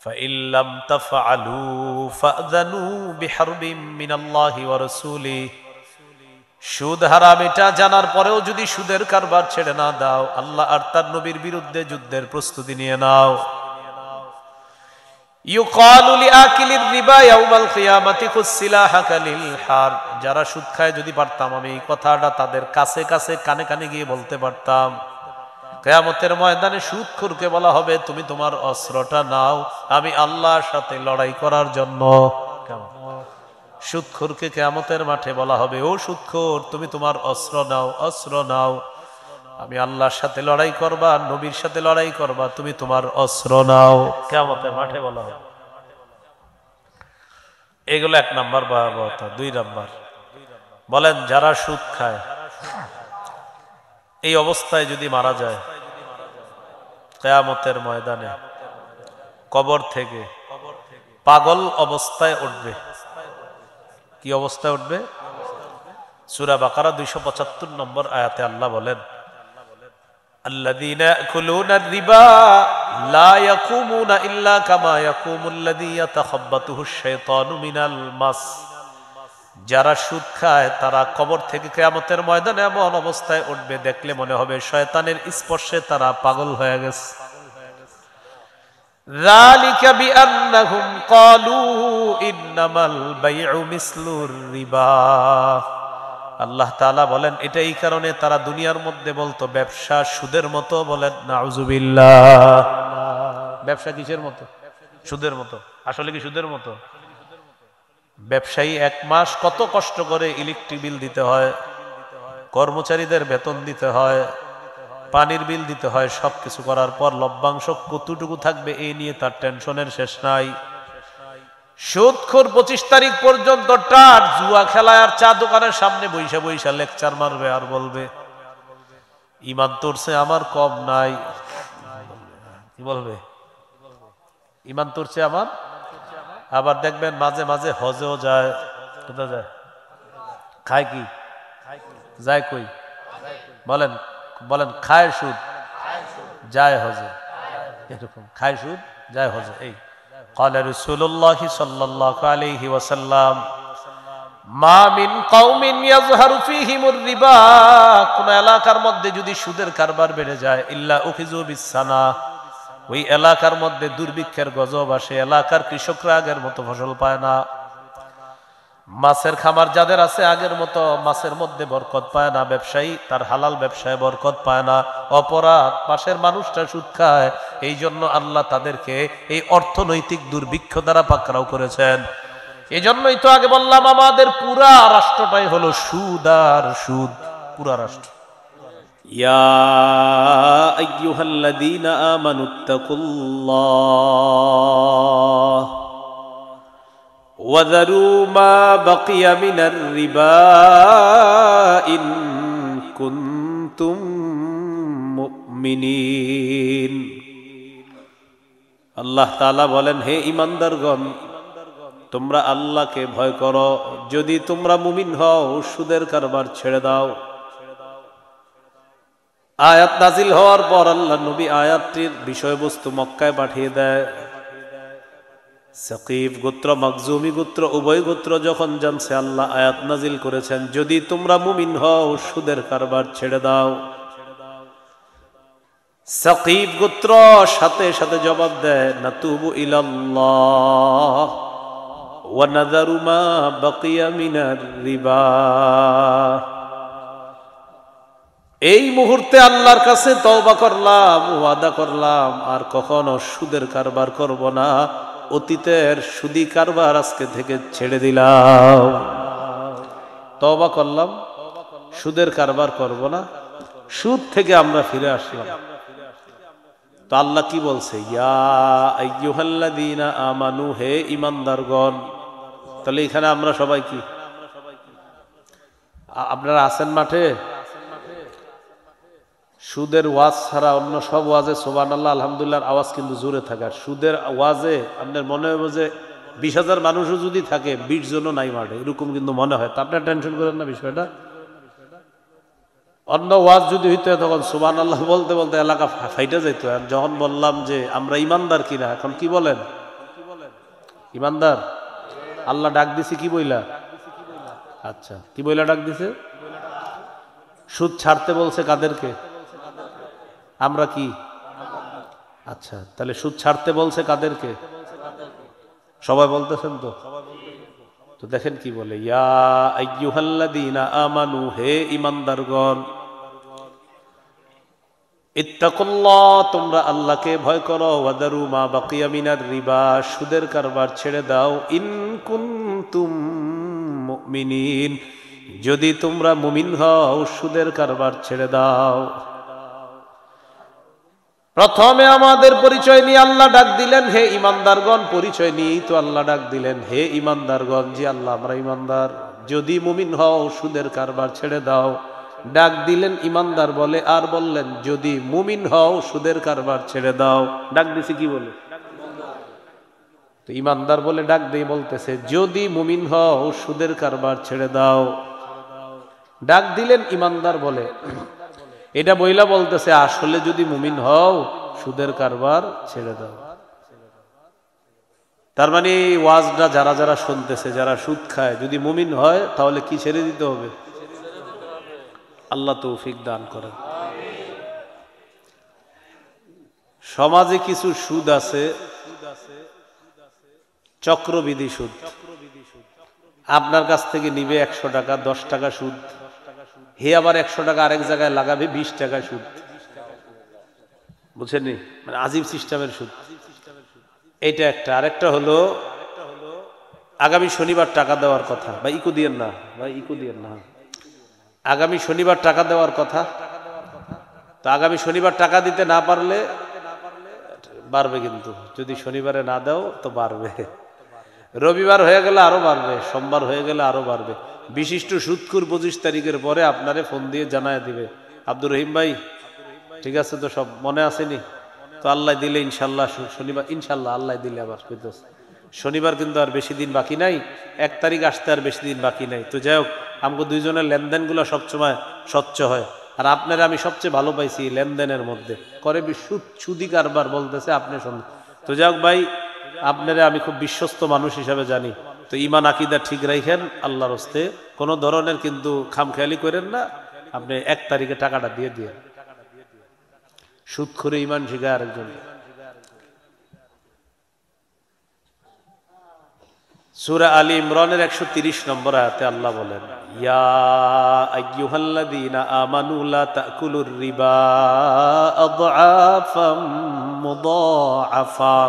فإن لم تفعلوا فأذنوا بحرب من الله ورسوله সুদ হারাম এটা জানার পরেও যদি সুদের কারবার ছেড়ে না দাও, আল্লাহ আর তার নবীর বিরুদ্ধে যুদ্ধের প্রস্তুতি নিয়ে নাও। ইউকালু লিআকিলির রিবা ইয়াউমাল কিয়ামাতি খুসিলাহাকা লিল হার। যারা সুদ খায়, যদি পারতাম আমি এই কথাটা তাদের কাছে কাছে কানে কানে গিয়ে বলতে পারতাম, কিয়ামতের ময়দানে সুদখোরকে বলা হবে তুমি তোমার অস্ত্রটা নাও, আমি আল্লাহর সাথে লড়াই করার জন্য। সুদখোরকে কিয়ামতের মাঠে বলা হবে, ও সুদখোর তুমি তোমার অস্ত্র নাও, অস্ত্র নাও, আমি আল্লাহর সাথে লড়াই করবা, নবীর সাথে লড়াই করবা, তুমি তোমার অস্ত্র নাও। কিয়ামতের মাঠে বলা হবে। এগুলো 1 নাম্বার ভয়াবহতা। 2 নাম্বার, বলেন যারা সুদ খায় এই অবস্থায় যদি মারা যায়, কিয়ামতের ময়দানে কবর থেকে পাগল অবস্থায় উঠবে। কি অবস্থায় উঠবে? সূরা বাকারা 275 নম্বর আয়াতে আল্লাহ বলেন, আল্লাযীনা ইয়াকুলুনা আর-রিবা লা ইয়াকুমুনা ইল্লা কামা ইয়াকুমুল্লাযী ইয়াতাখাব্বাতুহুশ শাইতানু মিনাল মাস। যারা সুদ খায় তারা কবর থেকে কিয়ামতের ময়দানে এমন অবস্থায় উঠবে, দেখলে মনে হবে শয়তানের স্পর্শে তারা পাগল হয়ে গেছে। যালিকা বিআন্নাহুম ক্বালু ইন্নামাল বাইউ মিসলুর রিবা। আল্লাহ তাআলা বলেন এটা এই কারণে তারা দুনিয়ার মধ্যে বলতো ব্যবসা সুদের মতো। বলেন নাউযুবিল্লাহ। ব্যবসা কিসের মতো? সুদের মতো। আসলে কি সুদের মতো? ব্যবসায়ী 1 মাস কত কষ্ট করে ইলেকট্রিক বিল দিতে হয়, কর্মচারীদের বেতন দিতে হয়, পানির বিল দিতে হয়, সবকিছু করার পর লভ্যাংশ কতটুকু থাকবে এই নিয়ে তার টেনশনের শেষ নাই। সুদখোর 25 তারিখ পর্যন্ত টাট জুয়া খেলায় আর চা দোকানের সামনে বৈশা বৈশা লেকচার মারবে আর বলবে ঈমান তোরছে আমার কম নাই। কি বলবে? ঈমান তোরছে আমার। আবার দেখবেন মাঝে মাঝে হজেও যায়। কোথায় যায়? খায় কি? যায় কই? বলেন বলেন। খায় সুদ, যায় হজে। এরকম খায় সুদ, যায় হজে। এই قال رسول الله صلى الله عليه وسلم ما من قوم يظهر فيهم الربا। কোন এলাকার মধ্যে যদি সুদের কারবার বেড়ে যায়, ইল্লা উখিযু বিসানা, ওই এলাকার মধ্যে দুর্ভিক্ষের গজব আসে, এলাকার কৃষকরা আগের মতো ফসল পায় না, মাছের খামার যাদের আছে আগের মতো মাছের মধ্যে বরকত পায় না, ব্যবসায়ী তার হালাল ব্যবসায় বরকত পায় না, অপরাধ পাশের মানুষটা সুদ খায়, এই জন্য আল্লাহ তাদেরকে এই অর্থনৈতিক দুর্ভিক্ষ দ্বারা পাকড়াও করেছেন। এই জন্যই তো আগে বললাম আমাদের পুরা রাষ্ট্রটাই হলো সুদ আর সুদ, পুরা রাষ্ট্র। ইয়া আইয়ুহাল্লাযীনা আমানুত্তাকুল্লাহ وذروا ما بقي من الربا إن كنتم مؤمنين। আল্লাহ তাআলা বলেন, হে ঈমানদারগণ, তোমরা আল্লাহকে ভয় করো, যদি তোমরা মুমিন হও সুদের কারবার ছেড়ে দাও। আয়াত নাজিল হওয়ার পর আল্লাহ নবী আয়াতটির বিষয়বস্তু মক্কায় পাঠিয়ে দেয়। সাকিফ গোত্র, মাখজুমি গোত্র, উভয় গোত্র যখন জানছে, আল্লাহ আয়াত নাজিল করেছেন যদি তোমরা মুমিন হও সুদের কারবার ছেড়ে দাও। সাকিফ গোত্র সাথে সাথে জবাব দেয়, নাতুবু ইলাল্লাহ ওয়া নাযারু মা বাকিয়া মিনার রিবা। এই মুহূর্তে আল্লাহর কাছে তওবা করলাম, ওয়াদা করলাম আর কখনো সুদের কারবার করব না, অতীতের সুদী কারবার আজকে থেকে ছেড়ে দিলাম। তওবা করলাম, সুদের কারবার করব না, সুদ থেকে আমরা ফিরে আসলাম। তো আল্লাহ কি বলছে? ইয়া আইয়ুহাল্লাযীনা আমানু, হে ঈমানদারগণ। তাহলে এখানে আমরা সবাই কি? আপনারা আছেন মাঠে? সুদের ওয়াজ ছাড়া অন্য সব ওয়াজে সুবহানাল্লাহ আলহামদুলিল্লাহর আওয়াজ কিন্তু জোরে থাকে। আর সুদের ওয়াজে আপনার মনে হবে যে 20,000 মানুষও যদি থাকে 20 জনও নাই মাঠে, এরকম কিন্তু মনে হয়। তা আপনার টেনশন করেন না বিষয়টা। অন্য ওয়াজ যদি হইতো তখন সুবহানাল্লাহ বলতে বলতে এলাকা ফাইটা যেত। আর যখন বললাম যে আমরা ইমানদার কিনা, এখন কি বলেন? ইমানদার? আল্লাহ ডাক দিছে কি বইলা? আচ্ছা, কি বইলা ডাক দিছে? সুদ ছাড়তে বলছে কাদেরকে? আমরা কি? আচ্ছা, তাহলে সুদ ছাড়তে বলছে কাদেরকে? সবাই বলতেছেন তো? তো দেখেন কি বলে, ইয়া আইয়ুহাল্লাযীনা আমানু, হে ঈমানদারগণ, ইত্তাকুল্লাহ, তোমরা আল্লাহকে ভয় করো, ওয়াদারু মা বাকিয়া মিনার রিবা, সুদের কারবার ছেড়ে দাও, ইন কুনতুম মুমিনিন, যদি তোমরা মুমিন হও সুদের কারবার ছেড়ে দাও। প্রথমে আমাদের পরিচয় নিয়ে আল্লাহ ডাক দিলেন হে ইমানদারগণ, পরিচয় নিয়েই তো আল্লাহ ডাক দিলেন হে ইমানদারগণ, জি আল্লাহ আমরা ইমানদার, যদি মুমিন হও সুদের কারবার ছেড়ে দাও। ডাক দিলেন ইমানদার বলে, আর বললেন যদি মুমিন হও সুদের কারবার ছেড়ে দাও। ডাক দিছি কি বলে? তো ইমানদার বলে ডাক দিয়ে বলতেছে যদি মুমিন হও সুদের কারবার ছেড়ে দাও। ডাক দিলেন ইমানদার বলে, এটা বইলা বলতেছে আসলে যদি মুমিন হও সুদের কারবার ছেড়ে দাও। তার মানে ওয়াজটা যারা যারা শুনতেছে, যারা সুদ খায়, যদি মুমিন হয় তাহলে কি ছেড়ে দিতে হবে? আল্লাহ তৌফিক দান করেন। সমাজে কিছু সুদ আছে, চক্রবৃদ্ধি সুদ। আপনার কাছ থেকে নিবে 100 টাকা, 10 টাকা সুদ, হে আবার 100 টাকা আরেক জায়গায় লাগাবে 20 টাকা সুদ। বুঝছেন? মানে আজীব সিস্টেমের সুদ। এইটা একটা। আরেকটা হলো আগামী শনিবার টাকা দেওয়ার কথা, ভাই ইকো দিয়েন না, ভাই ইকো দিয়েন না, আগামী শনিবার টাকা দেওয়ার কথা। তো আগামী শনিবার টাকা দিতে না পারলে বাড়বে, কিন্তু যদি শনিবারে না দাও তো বাড়বে। রবিবার হয়ে গেলে আরো বাড়বে, সোমবার হয়ে গেলে আরো বাড়বে। বিশিষ্ট সুদখোর 25 তারিখের পরে আপনারে ফোন দিয়ে জানায় দিবে, আব্দুর রহিম ভাই ঠিক আছে তো, সব মনে আসেনি তো, আল্লাহ দিলে ইনশাল্লাহ শনিবার, ইনশাল্লাহ আল্লাহ দিলে আবার কইতেছে শনিবার কিন্তু আর বেশি দিন বাকি নাই, 1 তারিখ আসতে আর বেশি দিন বাকি নাই। তো যাই হোক, আমাকে দুইজনের লেনদেনগুলো সবসময় স্বচ্ছ হয়, আর আপনারা আমি সবচেয়ে ভালো পাইছি লেনদেনের মধ্যে করে সুদি কারবার বলতেছে আপনি শুনুন। তো যাই হোক ভাই, আপনারা আমি খুব বিশ্বস্ত মানুষ হিসাবে জানি, তো ইমান আকীদা ঠিক রাখেন আল্লাহর হস্তে, কোনো ধরনের কিন্তু খামখেয়ালি করেন না। আপনি 1 তারিখে টাকাটা দিয়ে দিয়ে সুদ করে ইমান শিখায় আরেকজন। সূরা আলী ইমরানের 130 নম্বর আয়াতে আল্লাহ বলেন, ইয়া আইয়ুহাল্লাযীনা আমানু লা তাকুলুর রিবা আদআফাম মুদাআফা,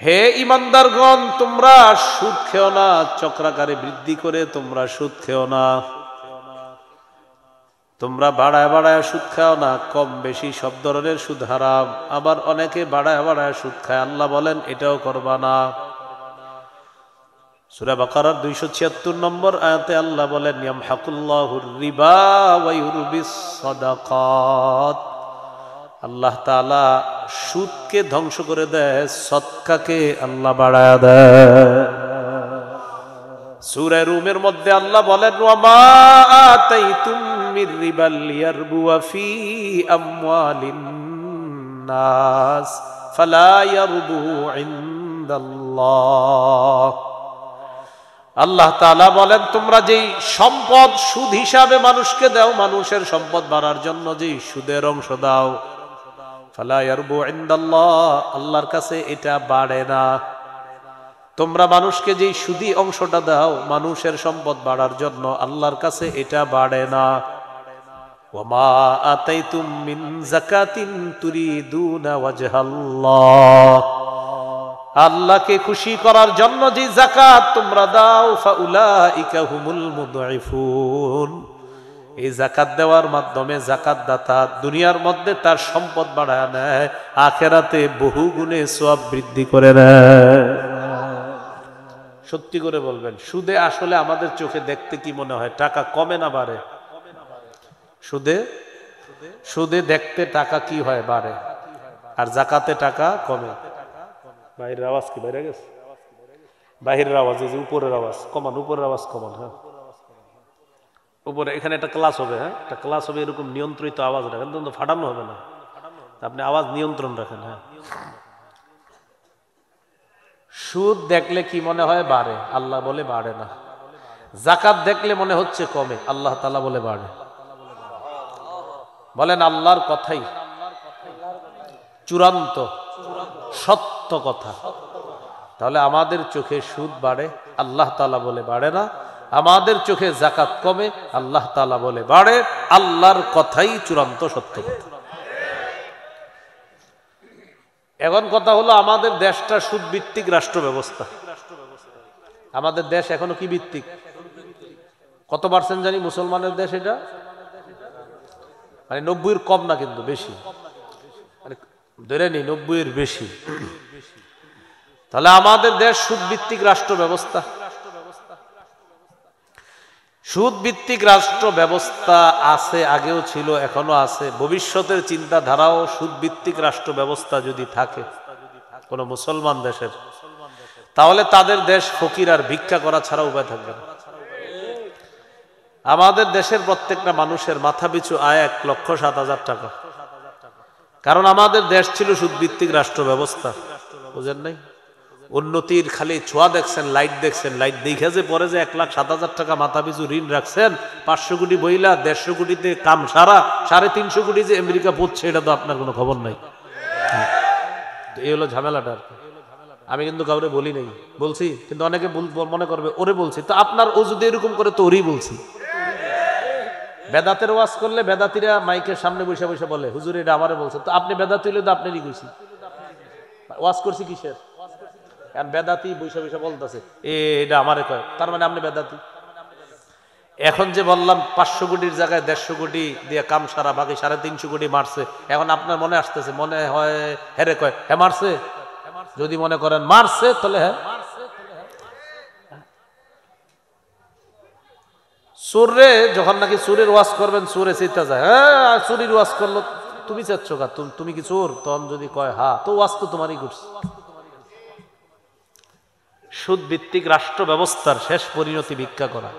হে ইমানদারগণ তোমরা সুদ খেও না, চক্রাকারে বৃদ্ধি করে তোমরা সুদ খেও না, তোমরা বাড়ায় বাড়ায় সুদ খাও না, কম বেশি সব ধরনের সুদ হারাম। আবার অনেকে বাড়ায় বাড়ায় সুদ খায়, আল্লাহ বলেন এটাও করবা না। সূরা বাকারার 276 নম্বর আয়াতে আল্লাহ বলেন, ইয়ামহাকুল্লাহুর রিবা ওয়া ইউরবিস সাদাকাত, আল্লাহ তাআলা সুদকে ধ্বংস করে দেয়, সদকাকে আল্লাহ বাড়ায় দেয়। সূরা রুমের মধ্যে আল্লাহ বলেন, ওয়া মা আতাইতুম মির রিবাল ইয়ারবুয়া ফি আমওয়ালিন নাস ফালা ইয়ারবু ইনদাল্লাহ, আল্লাহ তাআলা বলেন তোমরা যেই সম্পদ সুদ হিসাবে মানুষকে দাও, মানুষের সম্পদ বাড়ার জন্য যেই সুদের অংশ দাও, ফালা ইয়ারবু ইনদাল্লাহ, আল্লাহর কাছে এটা বাড়ে না। তোমরা মানুষকে যেই সুদি অংশটা দাও মানুষের সম্পদ বাড়ার জন্য, আল্লাহর কাছে এটা বাড়ে না। ওয়া মা আতাইতুম মিন যাকাতিন তুরিদুনা ওয়াজহাল্লাহ, আল্লাহকে খুশি করার জন্য যে যাকাত তোমরা দাও, ফাউলাইকা হুমুল মুদঈফুন, এই যাকাত দেওয়ার মাধ্যমে যাকাত দাতা দুনিয়ার মধ্যে তার সম্পদ বাড়ায় নেয়, আখিরাতে বহু গুণে সওয়াব বৃদ্ধি করে নেয়। সত্যি করে বলবেন, সুদে আসলে আমাদের চোখে দেখতে কি মনে হয়? টাকা কমে না বাড়ে? সুদে দেখতে টাকা কি হয়? বাড়ে। আর যাকাতে টাকা কমে। বাহিরের আওয়াজ কি বাইরে গেছে? বাহিরের আওয়াজ, এই যে উপরের আওয়াজ কমান, উপরের আওয়াজ কমান। হ্যাঁ, উপরে এখানে একটা ক্লাস হবে, হ্যাঁ একটা ক্লাস হবে, এরকম নিয়ন্ত্রিত আওয়াজ রাখেন, তো ফাটানো হবে না, আপনি আওয়াজ নিয়ন্ত্রণ রাখেন। হ্যাঁ, সুদ দেখলে কি মনে হয় বাড়ে, আল্লাহ বলে বাড়ে না। যাকাত দেখলে মনে হচ্ছে কমে, আল্লাহ তাআলা বলে বাড়ে। বলেন আল্লাহর কথাই চূড়ান্ত সত্য কথা। তাহলে আমাদের চোখে সুদ বাড়ে, আল্লাহ তাআলা বলে বাড়ে না। আমাদের চোখে যাকাত কমে, আল্লাহ তাআলা বলে বাড়ে। আল্লাহর কথাই চূড়ান্ত সত্য কথা। এখন কথা হলো, আমাদের দেশটা সুদ ভিত্তিক রাষ্ট্র ব্যবস্থা। আমাদের দেশ এখনো কি ভিত্তিক? কত পার্সেন্ট জানি মুসলমানের দেশ এটা? মানে 90-এর কম না, কিন্তু বেশি, মানে ধরে নি 90-এর বেশি। তাহলে আমাদের দেশ সুদ ভিত্তিক রাষ্ট্র ব্যবস্থা। সুদ ভিত্তিক রাষ্ট্র ব্যবস্থা আছে, আগেও ছিল, এখনো আছে। ভবিষ্যতের চিন্তাধারাও সুদ ভিত্তিক রাষ্ট্র ব্যবস্থা যদি থাকে কোন মুসলমান দেশের, তাহলে তাদের দেশ ফকির আর ভিক্ষা করা ছাড়া উপায় থাকবে না। আমাদের দেশের প্রত্যেকটা মানুষের মাথাপিছু আয় 1,07,000 টাকা, কারণ আমাদের দেশ ছিল সুদ ভিত্তিক রাষ্ট্র ব্যবস্থা। বুঝেন নাই? উন্নতির খালি ছোঁয়া দেখছেন, লাইট দেখছেন, লাইট দেখে যে পরে যে 1,07,000 টাকা মাথা পিছু ঋণ রাখছেন, 500 কোটি বইলা 150 কোটিতে কাম সারা, 350 কোটি যে আমেরিকা পড়ছে, এটা তো আপনার কোনো খবর নাই। এই হলো ঝামেলাটা। আমি কিন্তু কাউরে বলি নাই, বলছি, কিন্তু অনেকে মনে করবে ওরে বলছি। তো আপনার ও যদি এরকম করে তো ওরই বলছি। বেদাতের ওয়াজ করলে বেদাতিরা মাইকের সামনে বসে বসে বলে হুজুর এটা আমারে বলছে, তো আপনি বেদাতি হলে তো আপনারই কইছি। ওয়াজ করছি কিসের? বেদাতি বৈশা বৈশা বলতেছে এটা আমারে কয়, তার মানে আপনি বেদাতি। এখন যে বললাম 500 কোটির জায়গায় 150 কোটি দিয়ে কাম সারা, বাকি 350 কোটি মারছে, এখন আপনার মনে আসতেছে, মনে হয় হেরে কয় হ্যাঁ মারছে। যদি মনে করেন মারছে, তাহলে হ্যাঁ। সুরে যখন নাকি সুরের ওয়াজ করবেন, সুরে চিন্তা যায় হ্যাঁ চুরির ওয়াজ করলো, তুমি চাচ্ছ কা, তুমি কি চোর? তখন যদি কয় হ্যাঁ, তো ওয়াজ তো তোমারই করছে। সুদ ভিত্তিক রাষ্ট্র ব্যবস্থার শেষ পরিণতি ভিক্ষা করা।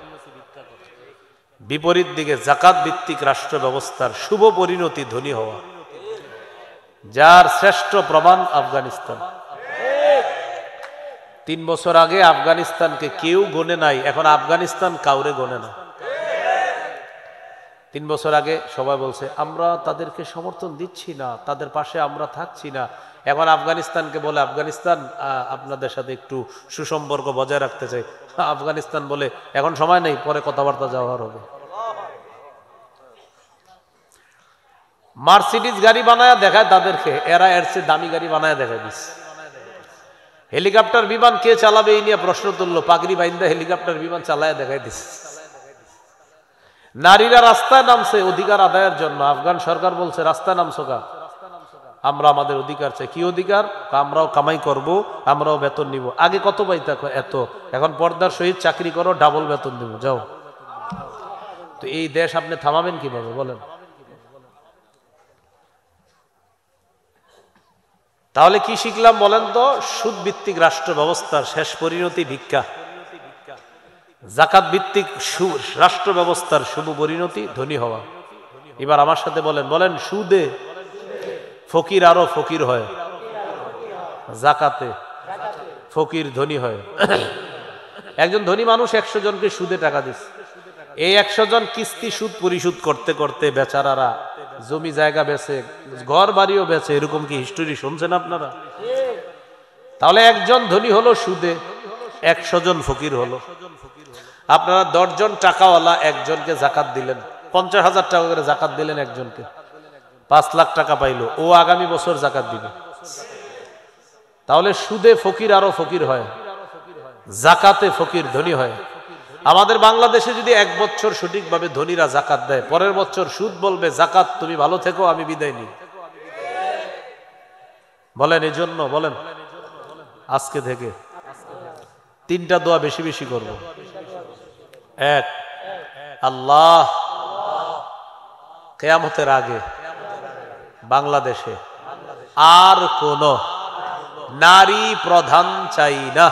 বিপরীত দিকে যাকাত ভিত্তিক রাষ্ট্র ব্যবস্থার শুভ পরিণতি ধনী হওয়া, যার শ্রেষ্ঠ প্রমাণ আফগানিস্তান। 3 বছর আগে আফগানিস্তানকে কেউ গণে নাই, এখন আফগানিস্তান কাউরে গণে না। 3 বছর আগে সবাই বলছে আমরা তাদেরকে সমর্থন দিচ্ছি না, তাদের পাশে আমরা থাকছি না। এখন আফগানিস্তানকে বলে আফগানিস্তান আপনাদের সাথে একটু সুসম্পর্ক বজায় রাখতে চাই। আফগানিস্তান বলে এখন সময় নেই, পরে কথাবার্তা যাওয়ার হবে। মার্সিডিজ গাড়ি বানায় দেখায় তাদেরকে, এরা এর চেয়ে দামি গাড়ি বানায় দেখায় দিস। হেলিকপ্টার বিমান কে চালাবে এই নিয়ে প্রশ্ন তুললো, পাগড়ি বাইন্দা হেলিকপ্টার বিমান চালায় দেখায় দিস। নারীরা রাস্তায় নামছে অধিকার আদায়ের জন্য। আফগান সরকার বলছে রাস্তায় নামছো কা? আমরা আমাদের অধিকার চাই। কি অধিকার? আমরাও কামাই করব, আমরাও বেতন নিব। আগে কত পাইতা? এত। এখন পর্দার সহিত চাকরি করো, ডাবল বেতন দিব, যাও। তো এই দেশ আপনি থামাবেন কিভাবে বলেন? তাহলে কি শিখলাম বলেন তো? সুদ ভিত্তিক রাষ্ট্র ব্যবস্থার শেষ পরিণতি ভিক্ষা। যাকাত ভিত্তিক রাষ্ট্র ব্যবস্থার শুভ পরিণতি ধনী হওয়া। এবার আমার সাথে বলেন, বলেন সুদে ফকির আরো ফকির হয়, যাকাতে ফকির ধনী হয়। একজন ধনী মানুষ 100 জনকে সুদে টাকা দিচ্ছে। এই 100 জন কিস্তি সুদ পরিশোধ করতে করতে বেচারারা জমি জায়গা বেচে, ঘর বাড়িও বেচে। এরকম কি হিস্টোরি শুনছেন আপনারা? তাহলে একজন ধনী হলো সুদে, 100 জন ফকির হলো। আপনারা 10 জন টাকাওয়ালা একজনকে জাকাত দিলেন, 50,000 টাকা করে জাকাত দিলেন একজনকে, 5 লাখ টাকা পাইলো। ও আগামী বছর জাকাত দিবে। তাহলে সুদে ফকির আরো ফকির হয়, জাকাতে ফকির ধনী হয়। আমাদের বাংলাদেশে যদি 1 বছর সঠিকভাবে ধনীরা জাকাত দেয়, পরের বছর সুদ বলবে জাকাত তুমি ভালো থেকো, আমি বিদায় নিই। বলেন এই জন্য বলেন আজকে থেকে 3টা দোয়া বেশি বেশি করব। 1, আল্লাহ কিয়ামতের আগে বাংলাদেশে আর কোন নারী প্রধান চাই না।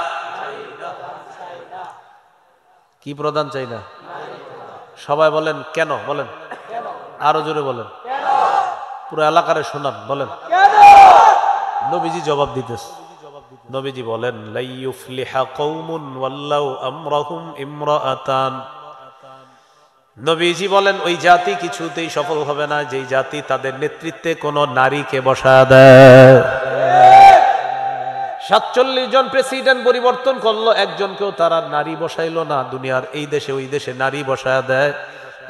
কি প্রধান চাই না? সবাই বলেন কেন? বলেন আরো জোরে বলেন, পুরো এলাকারে শোনান, বলেন। নবীজি জবাব দিতেছে। নবীজি বলেন লা ইউফলিহা কওমুন ওয়াল্লাউ আমরাহুম ইমরাআতান। নবীজি বলেন ওই জাতি কিছুতেই সফল হবে না যেই জাতি তাদের নেতৃত্বে কোনো নারীকে বসায় দেয়। 47 জন প্রেসিডেন্ট পরিবর্তন করলো, একজনকেও তারা নারী বসাইলো না। দুনিয়ার এই দেশে ওই দেশে নারী বসায় দেয়,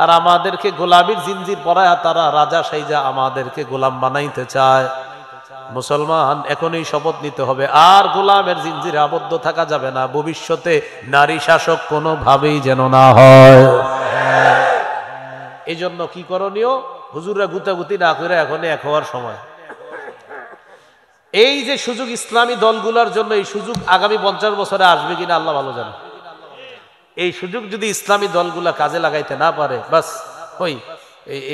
আর আমাদেরকে গোলামির জিনজির পরায়া তারা রাজা সাইজা আমাদেরকে গোলাম বানাইতে চায়। মুসলমান এখনই শপথ নিতে হবে, আর গোলামের জিনজিরে আবদ্ধ থাকা যাবে না। ভবিষ্যতে নারী শাসক কোনোভাবেই যেন না হয়। এই জন্য কি করণীয়? হুজুররা গুতাগুতি না করে এখনই এক হওয়ার সময়। এই যে সুযোগ ইসলামী দলগুলোর জন্য, এই সুযোগ আগামী 50 বছরে আসবে কিনা আল্লাহ ভালো জানে। এই সুযোগ যদি ইসলামী দলগুলা কাজে লাগাইতে না পারে, বাস ওই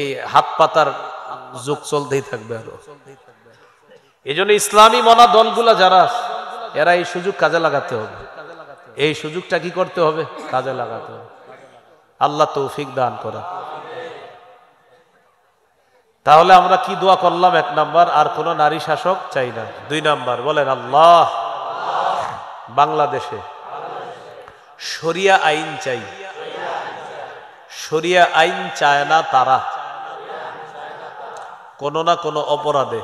এই হাত পাতার যুগ চলতেই থাকবে। আরো এই জন্য ইসলামী মনা দলগুলা যারা, এরা এই সুযোগ কাজে লাগাতে হবে। এই সুযোগটা কি করতে হবে? কাজে লাগাতে হবে। আল্লাহ তৌফিক দান করা। তাহলে আমরা কি দোয়া করলাম? 1 নাম্বার, আর কোন নারী শাসক চাই না। 2 নাম্বার বলেন আল্লাহ বাংলাদেশে শরিয়া আইন চাই। শরিয়া আইন চায় না তারা কোন না কোন অপরাধে,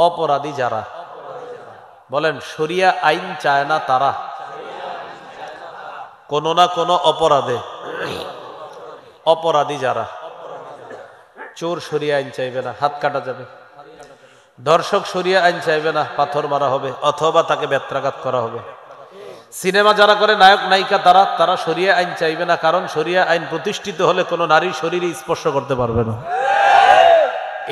অপরাধী যারা, বলেন শরিয়া আইন চায় না তারা কোন না কোন অপরাধে, অপরাধী যারা। চোর শরিয়া আইন চাইবে না, হাত কাটা যাবে। ধর্ষক শরিয়া আইন চাইবে না, পাথর মারা হবে অথবা তাকে বেত্রাঘাত করা হবে। সিনেমা যারা করে নায়ক নায়িকা, তারা শরিয়া আইন চাইবে না, কারণ শরিয়া আইন প্রতিষ্ঠিত হলে কোনো নারীর শরীরে স্পর্শ করতে পারবে না।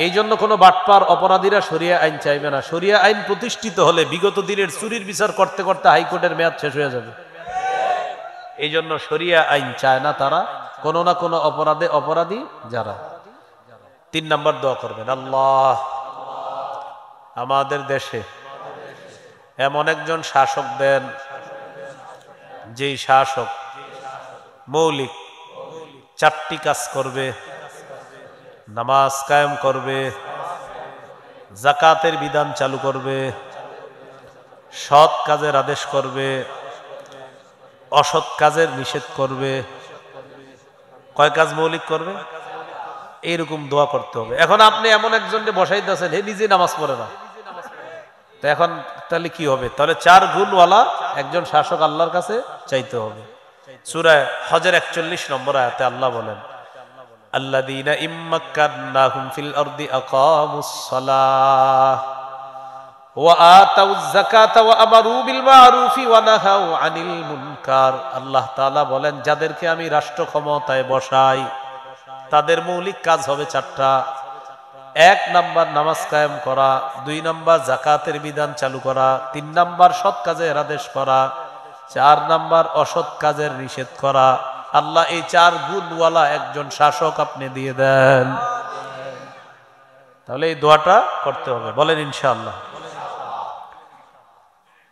এই জন্য কোনো বাটপার অপরাধীরা শরিয়া আইন চাইবে না। শরিয়া আইন প্রতিষ্ঠিত হলে বিগত দিনের চুরির বিচার করতে করতে হাইকোর্টের মেয়াদ শেষ হয়ে যাবে। এই জন্য শরিয়া আইন চায় না তারা কোনো না কোনো অপরাধে অপরাধী যারা। 3 নাম্বার দোয়া করবেন, আল্লাহ আমাদের দেশে এমন একজন শাসক দেন, যেই শাসক মৌলিক 4টি কাজ করবে। নামাজ কায়েম করবে, যাকাতের বিধান চালু করবে, সৎ কাজের আদেশ করবে, অসৎ কাজের নিষেধ করবে। কয় কাজ মৌলিক করবে? এইরকম দোয়া করতে হবে। এখন আপনি এমন একজনকে বসাইতেছেন, হে নিজে নামাজ পড়ে না, তো এখন তাহলে কি হবে? তাহলে 4 গুণওয়ালা একজন শাসক আল্লাহর কাছে চাইতে হবে। সূরা হজের 41 নম্বর আয়াতে আল্লাহ বলেন, আল্লাযীনা ইম্মাক্কান্নাহুম ফিল আরদি আকামুস সালাহ ওয়া আতাউয যাকাতা ওয়া আমারু বিল মা'রুফি ওয়া নাহাউ আনিল মুনকার। আল্লাহ তাআলা বলেন, যাদেরকে আমি রাষ্ট্র ক্ষমতায় বসাই তাদের মৌলিক কাজ হবে 4টা। 1 নাম্বার নামাজ কায়েম করা, 2 নাম্বার যাকাতের বিধান চালু করা, 3 নাম্বার সৎ কাজের আদেশ করা, 4 নাম্বার অসৎ কাজের নিষেধ করা। আল্লাহ এই 4 গুণওয়ালা একজন শাসক আপনি দিয়ে দেন। তাহলে এই দোয়াটা করতে হবে, বলেন ইনশাআল্লাহ।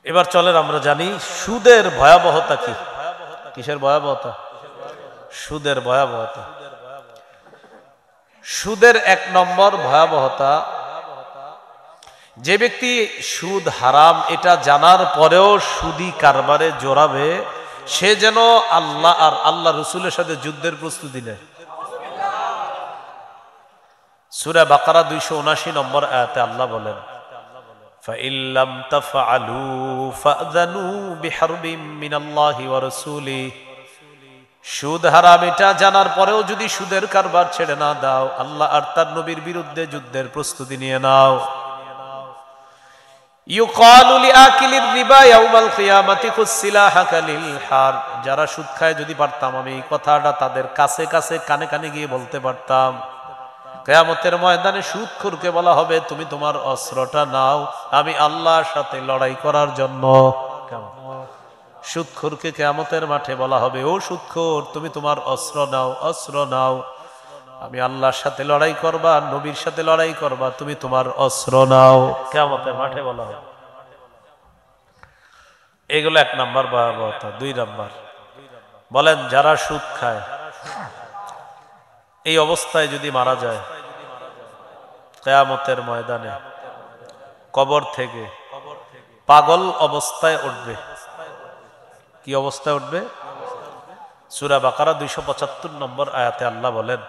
এবার চলেন আমরা জানি সুদের ভয়াবহতা কি। কিসের ভয়াবহতা? সুদের ভয়াবহতা। সুদের 1 নম্বর ভয়াবহতা, যে ব্যক্তি সুদ হারাম এটা জানার পরেও সুদি কারবারে জড়াবে, সে যেন আল্লাহ আর আল্লাহ রসুলের সাথে যুদ্ধের প্রস্তুতি নেয়। সূরা বাকারা 279 নম্বর আয়াতে আল্লাহ বলেন, ফাইল্লাম তাফআলু ফাযানু বিহারবিম মিনাল্লাহি ওয়া রাসূলিহি। সুদ হারাম এটা জানার পরেও যদি সুদের কারবার ছেড়ে না দাও, আল্লাহ আর তার নবীর বিরুদ্ধে যুদ্ধের প্রস্তুতি নিয়ে নাও। ইউকালু লিআকিলির রিবা ইয়াউমাল কিয়ামাতি খুসিলাহাকা লিল হার। যারা সুদ খায়, যদি পারতাম আমি এই কথাটা তাদের কাছে কাছে কানে কানে গিয়ে বলতে পারতাম, কিয়ামতের ময়দানে সুদখোরকে বলা হবে, তুমি তোমার অস্ত্রটা নাও, আমি আল্লাহর সাথে লড়াই করার জন্য। সুদখোরকে কিয়ামতের মাঠে বলা হবে, ও সুদখোর, তুমি তোমার অস্ত্র নাও, অস্ত্র নাও, আমি আল্লাহর সাথে লড়াই করবা, নবীর সাথে লড়াই করবা, তুমি তোমার অস্ত্র নাও। কিয়ামতের মাঠে বলা হবে। এগুলো 1 নাম্বার ভয়াবহতা। 2 নাম্বার বলেন, যারা সুদ খায় এই অবস্থায় যদি মারা যায়, কিয়ামতের ময়দানে কবর থেকে পাগল অবস্থায় উঠবে। কি অবস্থায় উঠবে? সূরা বাকারা 275 নম্বর আয়াতে আল্লাহ বলেন,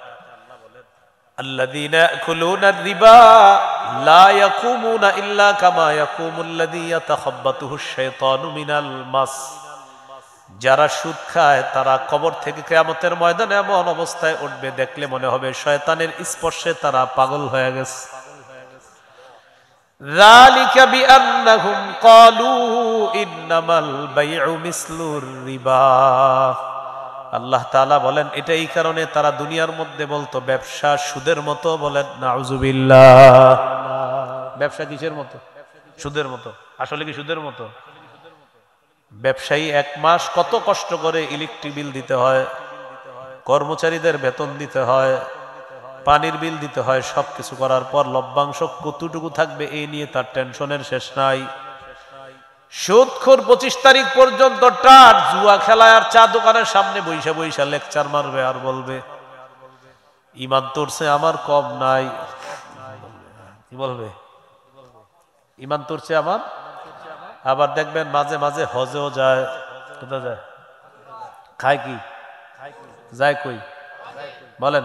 আল্লাযীনা ইয়াকুলুনা আর-রিবা লা ইয়াকুমুনা ইল্লা কামা ইয়াকুমুল্লাযী ইয়াতাখাব্বাতুহু আশ-শাইতানু মিনাল মাস। যারা সুদ খায় তারা কবর থেকে কিয়ামতের ময়দানে এমন অবস্থায় উঠবে, দেখলে মনে হবে শয়তানের স্পর্শে তারা পাগল হয়ে গেছে। যালিকা বিআন্নাহুম ক্বালু ইন্নামাল বাইউ মিসলুর রিবা। আল্লাহ তাআলা বলেন এটা এই কারণে তারা দুনিয়ার মধ্যে বলতো ব্যবসা সুদের মতো। বলেন নাউযুবিল্লাহ। ব্যবসা কিসের মতো? সুদের মতো। আসলে কি সুদের মতো? ব্যবসায়ী এক মাস কত কষ্ট করে ইলেকট্রিক বিল দিতে হয়, কর্মচারীদের বেতন দিতে হয়, পানির বিল দিতে হয়, সবকিছু করার পর লভ্যাংশ কতটুকু থাকবে এই নিয়ে তার টেনশনের শেষ নাই। সুদখোর 25 তারিখ পর্যন্ত টাট জুয়া খেলায় আর চা দোকানের সামনে বৈশা বৈশা লেকচার মারবে আর বলবে ঈমান তোরছে আমার কম নাই। কি বলবে? ঈমান তোরছে আমার। আবার দেখবেন মাঝে মাঝে হজেও যায়। কোথায় যায়? খায় কি? যায় কই? বলেন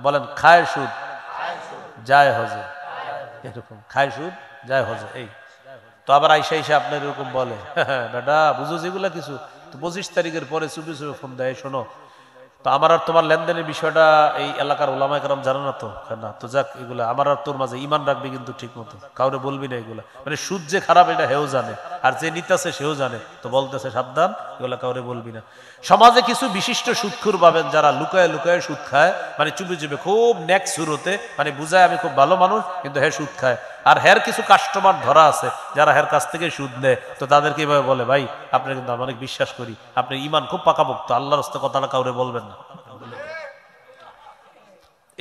বলেন। খায় সুদ, যায় হজে। এরকম খায় সুদ, যায় হজে। এই তো আবার আইসা আইসা আপনার এরকম বলে বেটা বুঝো যেগুলা কিছু তো 25 তারিখের পরে চুপি চুপি ফোন দেয়, শোনো তো আমার আর তোমার লেনদেনের বিষয়টা এই এলাকার ওলামায়ে কেরাম জানে না তো। না তো যাক, এগুলা আমার আর তোর মাঝে ঈমান রাখবি কিন্তু ঠিক মতো, কাউরে বলবি না এগুলা। মানে সুদ যে খারাপ এটা হেও জানে, আর যে নিতেছে সেও জানে, তো বলতেছে সাবধান, এগুলা কাউরে বলবি না। সমাজে কিছু বিশিষ্ট সুদখোর পাবেন যারা লুকায় লুকায় সুদ খায়, মানে চুপি চুপি খুব নেক্সট শুরুতে, মানে বুঝায় আমি খুব ভালো মানুষ কিন্তু হে সুদ খায়। আর হের কিছু কাস্টমার ধরা আছে যারা হের কাছ থেকে সুদ নেয়, তো তাদেরকে এভাবে বলে ভাই আপনি কিন্তু আমি অনেক বিশ্বাস করি, আপনি ঈমান খুব পাকাপোক্ত, আল্লাহর রাস্তায় কথাটা কাউরে বলবেন না,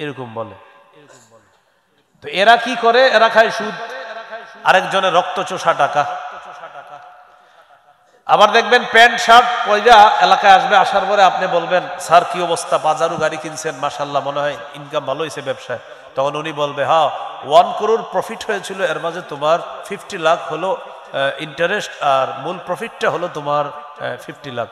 এরকম বলে। তো এরা কি করে? এরা খায় সুদ, আরেকজনের রক্ত চোষা টাকা। আবার দেখবেন প্যান্ট শার্ট পয়লা এলাকায় আসবে, আসার পরে আপনি বলবেন স্যার কি অবস্থা, বাজারু গাড়ি কিনছেন মাশাআল্লাহ, মনে হয় ইনকাম ভালো হয়েছে ব্যবসায়। তখন উনি বলবে হ্যাঁ 1 করোড় প্রফিট হয়েছিল, এর মাঝে তোমার 50 লাখ হলো ইন্টারেস্ট, আর মূল প্রফিটটা হলো তোমার 50 লাখ।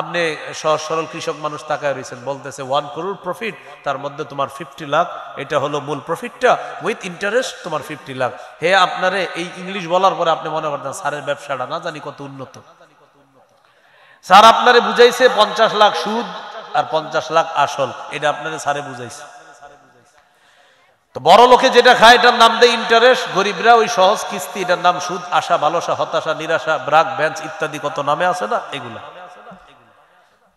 আপনি সহজ সরল কৃষক মানুষ তাকায় রয়েছেন, বলতেছে 1 করোড় প্রফিট, তার মধ্যে তোমার 50 লাখ, এটা হলো মূল প্রফিটটা, উইথ ইন্টারেস্ট তোমার 50 লাখ। হে আপনারে এই ইংলিশ বলার পরে আপনি মনে করতেন স্যারের ব্যবসাটা না জানি কত উন্নত। স্যার আপনারে বুঝাইছে 50 লাখ সুদ আর 50 লাখ আসল, এটা আপনারে স্যারে বুঝাইছে। তো বড় লোকে যেটা খায় এটার নাম দেয় ইন্টারেস্ট, গরিবরা ওই সহজ কিস্তি, এটার নাম সুদ। আশা, ভালোসা, হতাশা, নিরাশা, ব্রাক, বেঞ্চ ইত্যাদি কত নামে আছে না এগুলা।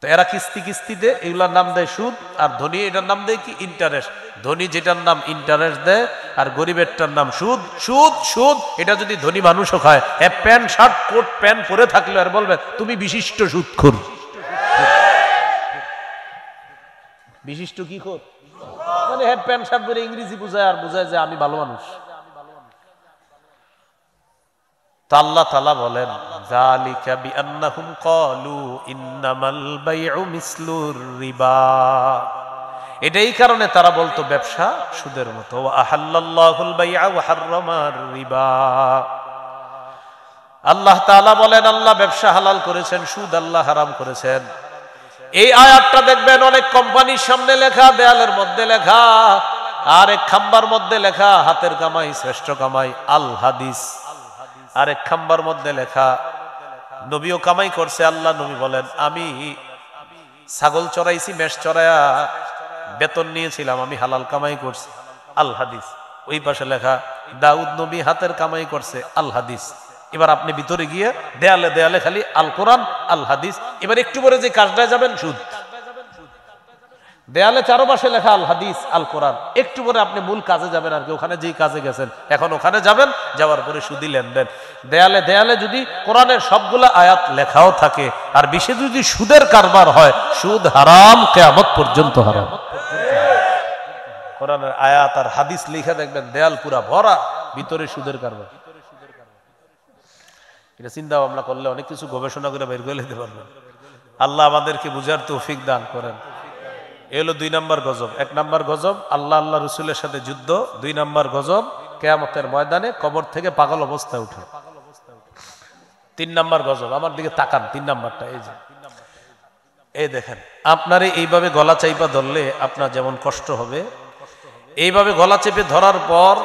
তো এরা কিস্তি কিস্তিতে এগুলার নাম দেয় সুদ, আর ধনী এটার নাম দেয় কি ইন্টারেস্ট। ধনী যেটার নাম ইন্টারেস্ট দেয় আর গরিবেরটার নাম সুদ। সুদ সুদ এটা যদি ধনী মানুষও খায়, প্যান্ট শার্ট কোট প্যান্ট পরে থাকলে আর বলবেন তুমি বিশিষ্ট সুদখোর। বিশিষ্ট কি খোর? মানে প্যান্ট শার্ট পরে ইংরেজি বুঝায় আর বুঝায় যে আমি ভালো মানুষ। আল্লাহ তাআলা বলেন যালিকা বিআন্নাহুম ক্বালু ইন্নামাল বাইউ মিসলুর রিবা। এটাই কারণে তারা বলতো ব্যবসা সুদের মতো। ওয়া আহাল্লাল্লাহুল বাইআ ওয়া হাররামার রিবা। আল্লাহ তাআলা বলেন আল্লাহ ব্যবসা হালাল করেছেন, সুদ আল্লাহ হারাম করেছেন। এই আয়াতটা দেখবেন অনেক কোম্পানির সামনে লেখা, দেয়ালের মধ্যে লেখা, আর এক খাম্বার মধ্যে লেখা হাতের কামাই শ্রেষ্ঠ কামাই আল হাদিস। আরেক খাম্বার মধ্যে লেখা নবীও কামাই করছে। আল্লাহ নবী বলেন আমি ছাগল চড়াইছি, মেষ চড়াইয়া বেতন নিয়েছিলাম, আমি হালাল কামাই করছি, আল হাদিস। ওই পাশে লেখা দাউদ নবী হাতের কামাই করছে, আল হাদিস। এবার আপনি ভিতরে গিয়ে দেয়ালে দেয়ালে খালি আল কোরআন আল হাদিস। এবার একটু পরে যে কাজটায় যাবেন সুদ। দেয়ালে চারপাশে লেখা আল হাদিস আল কোরআন, একটু পরে আপনি মূল কাজে যাবেন, আর কি ওখানে যেই কাজে গেছেন এখন ওখানে যাবেন, যাওয়ার পরে সুদি লেনদেন। দেয়ালে দেয়ালে যদি কোরআনের সবগুলা আয়াত লেখাও থাকে, আর বিশেষ যদি সুদের কারবার হয়, সুদ হারাম, কিয়ামত পর্যন্ত হারাম। কোরআনের আয়াত আর হাদিস লেখা দেখবেন দেয়াল পুরা ভরা, ভিতরে সুদের কারবার। এটা চিন্তা ভাবনা করলে অনেক কিছু গবেষণা করে বের করে নিতে পারবেন। আল্লাহ আমাদেরকে বুঝার তৌফিক দান করেন। এ হলো 2 নম্বর গজব। 1 নম্বর গজব আল্লাহ আল্লাহ রসুলের সাথে যুদ্ধ। 2 নম্বর গজব কিয়ামতের ময়দানে কবর থেকে পাগল অবস্থায় উঠে। তিন নাম্বার গজব, আমার দিকে তাকান, তিন নাম্বারটা এই যে, এই দেখেন, আপনারে এইভাবে গলা চাইপা ধরলে আপনার যেমন কষ্ট হবে, এইভাবে গলা চেপে ধরার পর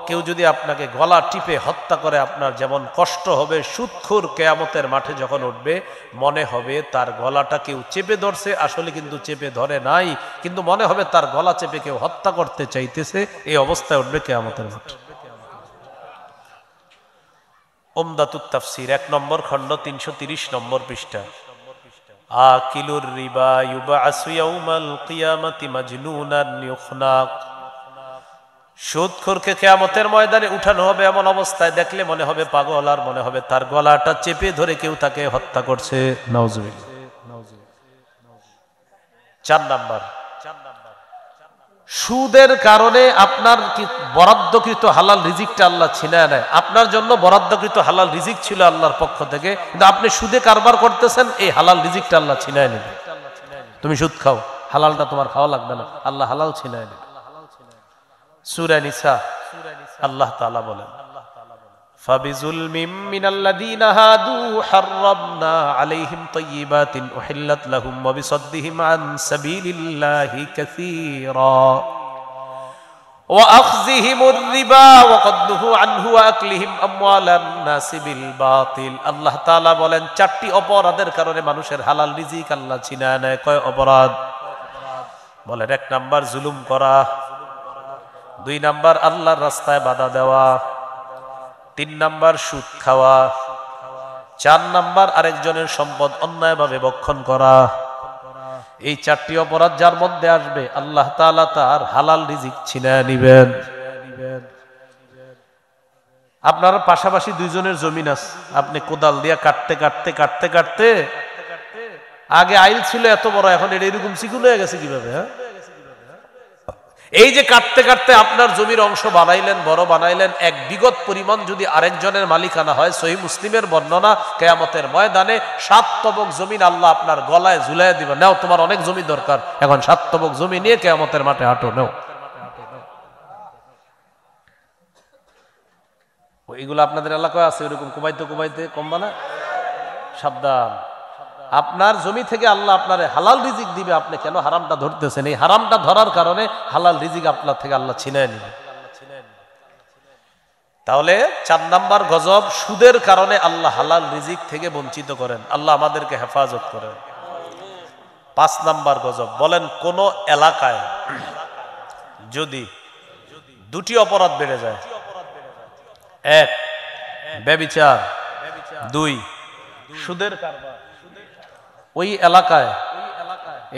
কেউ যদি আপনাকে গলা টিপে হত্যা করে আপনার যেমন কষ্ট হবে, সুদখোর কিয়ামতের মাঠে যখন উঠবে মনে হবে তার গলাটা কেউ চেপে ধরছে, আসলে কিন্তু চেপে ধরে নাই, কিন্তু মনে হবে তার গলা চেপে কেউ হত্যা করতে চাইতেছে। এই অবস্থায় উঠবে কিয়ামতের মাঠে। উমদাতুত তাফসীর 1 নম্বর খণ্ড 330 নম্বর পৃষ্ঠা। আকিলুর রিবা ইউবআসু ইয়াউমাল কিয়ামাতি মাজনুনান ইউখনাক। সুদখোরকে কিয়ামতের ময়দানে উঠানো হবে এমন অবস্থায় দেখলে মনে হবে পাগল, আর মনে হবে তার গলাটা চেপে ধরে কেউ তাকে হত্যা করছে। নাউজুবিল্লাহ। 4 নাম্বার, সুদের কারণে আপনার কি বরাদ্দকৃত হালাল রিজিকটা আল্লাহ ছিনায় নেয়। আপনার জন্য বরাদ্দকৃত হালাল রিজিক ছিল আল্লাহর পক্ষ থেকে, কিন্তু আপনি সুদে কারবার করতেছেন, এই হালাল রিজিকটা আল্লাহ ছিনায় নেবে। তুমি সুদ খাও, হালালটা তোমার খাওয়া লাগবে না, আল্লাহ হালাল ছিনায় নেবে। সূরা নিসা আল্লাহ তাআলা বলেন, ফাবিজুলমিম মিনাল্লাযীনা হাদু হাররামনা আলাইহিম তাইয়্যিবাতিন উহিল্লাত লাহুম ওয়া বিসাদ্দিহিম আন সাবিলিল্লাহি কাসীরা ওয়া আখযিহিমুর রিবা ওয়া ক্বাদ নুহু আনহু ওয়া আকলিহিম আমওয়ালান নাসি বিল বাতিল। আল্লাহ তাআলা বলেন 4টি অপরাধের কারণে মানুষের হালাল রিজিক আল্লাহ ছিনায় নেয়। কয় অপরাধ? বলেন 1 নাম্বার জুলুম করা, 2 নাম্বার আল্লাহর রাস্তায় বাধা দেওয়া, 3 নাম্বার সুদ খাওয়া, 4 নাম্বার আরেকজনের সম্পদ অন্যায়ভাবে ভক্ষণ করা। এই 4টি অপরাধ যার মধ্যে আসবে আল্লাহ তাআলা তার হালাল রিজিক ছিনায় নিবেন। আপনার পাশাপাশি 2 জনের জমিন আছে, আপনি কোদাল দিয়া কাটতে কাটতে কাটতে কাটতে, আগে আইল ছিল এত বড়, এখন এটা এরকম চিকুন হয়ে গেছে কিভাবে? হ্যাঁ, এই যে কাটতে কাটতে আপনার জমির অংশ বানাইলেন, বড় বানাইলেন, এক বিগত পরিমাণ যদি আরেকজনের মালিকানা হয়, সহিহ মুসলিমের বর্ণনা, কিয়ামতের ময়দানে 7 তবক জমিন আল্লাহ আপনার গলায় ঝুলাইয়া দিবেন। নাও, তোমার অনেক জমি দরকার, এখন 7 তবক জমি নিয়ে কিয়ামতের মাঠে হাঁটো, নাও। এইগুলো আপনাদের এলাকায় আছে, এরকম কুমাইতে কুমাইতে কমবা না, সাবধান। আপনার জমি থেকে আল্লাহ আপনার হালাল রিজিক দিবে, আপনি কেন হারামটা ধরতেছেন? এই হারামটা ধরার কারণে হালাল রিজিক আপনার থেকে আল্লাহ ছিনায় নিবে। তাহলে 4 নাম্বার গজব, সুদের কারণে আল্লাহ হালাল রিজিক থেকে বঞ্চিত করেন। আল্লাহ আমাদেরকে হেফাজত করেন। 5 নাম্বার গজব, বলেন কোন এলাকায় যদি 2টি অপরাধ বেড়ে যায়, 1 ব্যভিচার, 2 সুদের কারবার, ওই এলাকায়,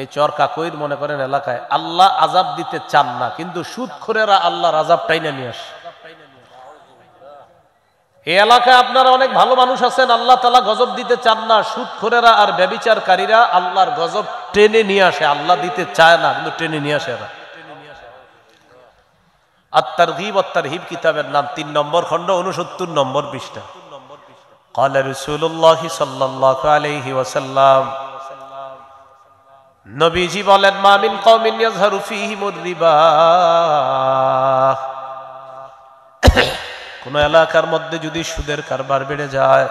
এই চর কাকইর মনে করেন এলাকায় আল্লাহ আযাব দিতে চান না, কিন্তু সুদখোরেরা আল্লাহর আযাব টাইনা নিয়ে আসে। এই এলাকায় আপনারা অনেক ভালো মানুষ আছেন, আল্লাহ তাআলা গজব দিতে চান না, সুদখোরেরা আর ব্যভিচারকারীরা আল্লাহর গজব টেনে নিয়ে আসে। আল্লাহ দিতে চায় না, কিন্তু টেনে নিয়ে আসে এরা। আত-তারগীব ওয়াত-তারহীব কিতাবের নাম, 3 নম্বর খণ্ড 69 নম্বর পৃষ্ঠা। قال رسول الله صلى الله عليه وسلم, নবীজি বলেন, মা মিন কওমিন ইয়াযহারু ফীহিমুর রিবা, কোন এলাকার মধ্যে যদি সুদের কারবার বেড়ে যায়।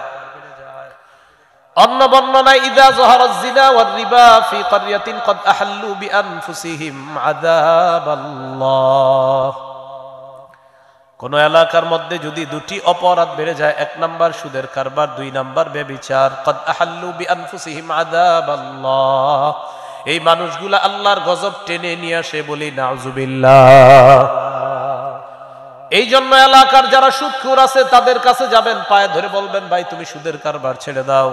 অন্য বর্ণনায় ইযা যাহারাজ জিনা ওয়ার রিবা ফি ক্বরিয়াতিন ক্বাদ আহাল্লু বিআনফুসিহিম আযাবাল্লাহ। কোন এলাকার মধ্যে যদি 2টি অপরাধ বেড়ে যায়, 1 নাম্বার সুদের কারবার, 2 নাম্বার ব্যভিচার, ক্বাদ আহাল্লু বিআনফুসিহিম আযাবাল্লাহ, এই মানুষগুলা আল্লাহর গজব টেনে নিয়ে আসে, বলি নাউজুবিল্লাহ। এই জন্য এলাকার যারা সুদখোর আছে তাদের কাছে যাবেন, পায়ে ধরে বলবেন, ভাই তুমি সুদের কারবার ছেড়ে দাও,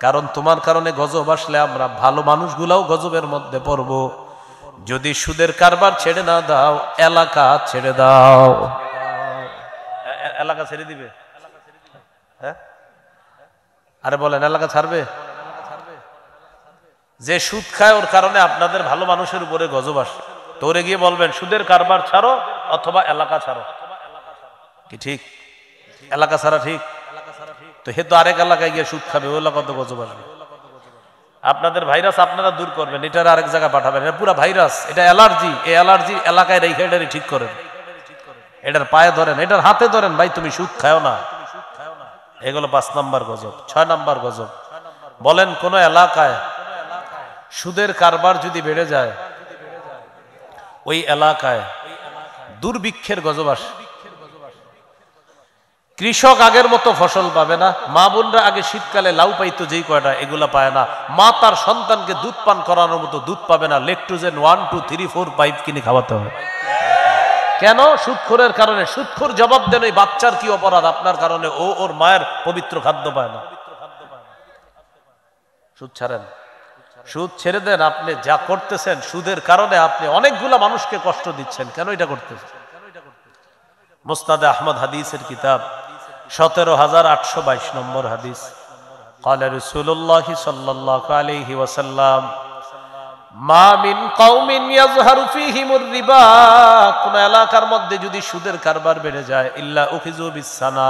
কারণ তোমার কারণে গজব আসলে আমরা ভালো মানুষগুলাও গজবের মধ্যে পড়ব। যদি সুদের কারবার ছেড়ে না দাও, এলাকা ছেড়ে দাও। এলাকা ছেড়ে দিবে? হ্যাঁ, আরে বলেন, এলাকা ছাড়বে? যে সুদ খায় ওর কারণে আপনাদের ভালো মানুষের উপরে গজব আসে, তোরে গিয়ে বলবেন সুদের কারবার ছাড়ো অথবা এলাকা ছাড়ো। কি ঠিক? এলাকা ছাড়া ঠিক? তো হে তো আরেক এলাকায় গিয়ে সুদ খাবে, ওই এলাকা তো গজব আসবে। আপনাদের ভাইরাস আপনারা দূর করবেন, এটার আরেক জায়গায় পাঠাবেন। এটা পুরা ভাইরাস, এটা অ্যালার্জি। এই অ্যালার্জি এলাকায় রেখে এটারে ঠিক করেন, এটার পায়ে ধরেন, এটার হাতে ধরেন, ভাই তুমি সুদ খাও না, এগুলো 5 নম্বর গজব। 6 নম্বর গজব, বলেন কোন এলাকায় সুদের কারবার যদি বেড়ে যায়, ওই এলাকায় দুর্ভিক্ষের গজব আসে। কৃষক আগের মতো ফসল পাবে না, মা বোনরা আগে শীতকালে লাউ পাইতো যেই কয়টা, এগুলা পায় না। মা তার সন্তানকে দুধ পান করানোর মতো দুধ পাবে না, লেকটোজেন 1 2 3 4 5 কিনে খাওয়াতে হবে। কেন? সুদখোরের কারণে। সুদখোর জবাব দেন ওই বাচ্চার কি অপরাধ আপনার কারণে ও ওর মায়ের পবিত্র খাদ্য পায় না। সুদ ছাড়েন, সুদ ছেড়ে দেন। আপনি যা করতেছেন সুদের কারণে আপনি অনেকগুলা মানুষকে কষ্ট দিচ্ছেন। কেন এটা করতেছেন? মুসনাদে আহমদ হাদিসের কিতাব 17822 নম্বর হাদিস, ক্বালা রাসূলুল্লাহ সাল্লাল্লাহু আলাইহি ওয়াসাল্লাম, মা মিন কওমিন ইয়াযহারু ফীহিমুর রিবা, কোন এলাকার মধ্যে যদি সুদের কারবার বেড়ে যায়, ইল্লা উখিযু বিসসানা,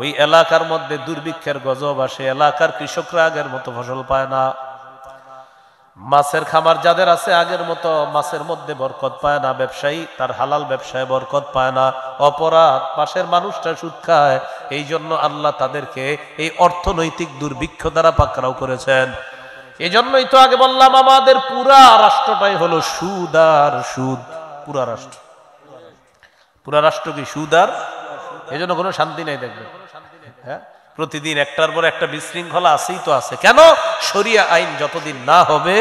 ওই এলাকার মধ্যে দুর্ভিক্ষের গজব আসে। এলাকার কৃষকরা আগের মতো ফসল পায় না। মাছের খামার যাদের আছে আগের মতো মাছের মধ্যে বরকত পায় না। ব্যবসায়ী তার হালাল ব্যবসায় বরকত পায় না। অপরাধ, পাশের মানুষটা সুদ খায়। এই জন্য আল্লাহ তাদেরকে এই অর্থনৈতিক দুর্ভিক্ষ দ্বারা পাকড়াও করেছেন। এই জন্যই তো আগে বললাম আমাদের পুরা রাষ্ট্রটাই হলো সুদ আর সুদ। পুরা রাষ্ট্র, পুরা রাষ্ট্র কি সুদ আর? এই জন্য কোনো শান্তি নেই দেখবেন। হ্যাঁ, প্রতিদিন একটার পর একটা বিশৃঙ্খলা আছেই তো আছে। কেন? শরিয়া আইন যতদিন না হবে,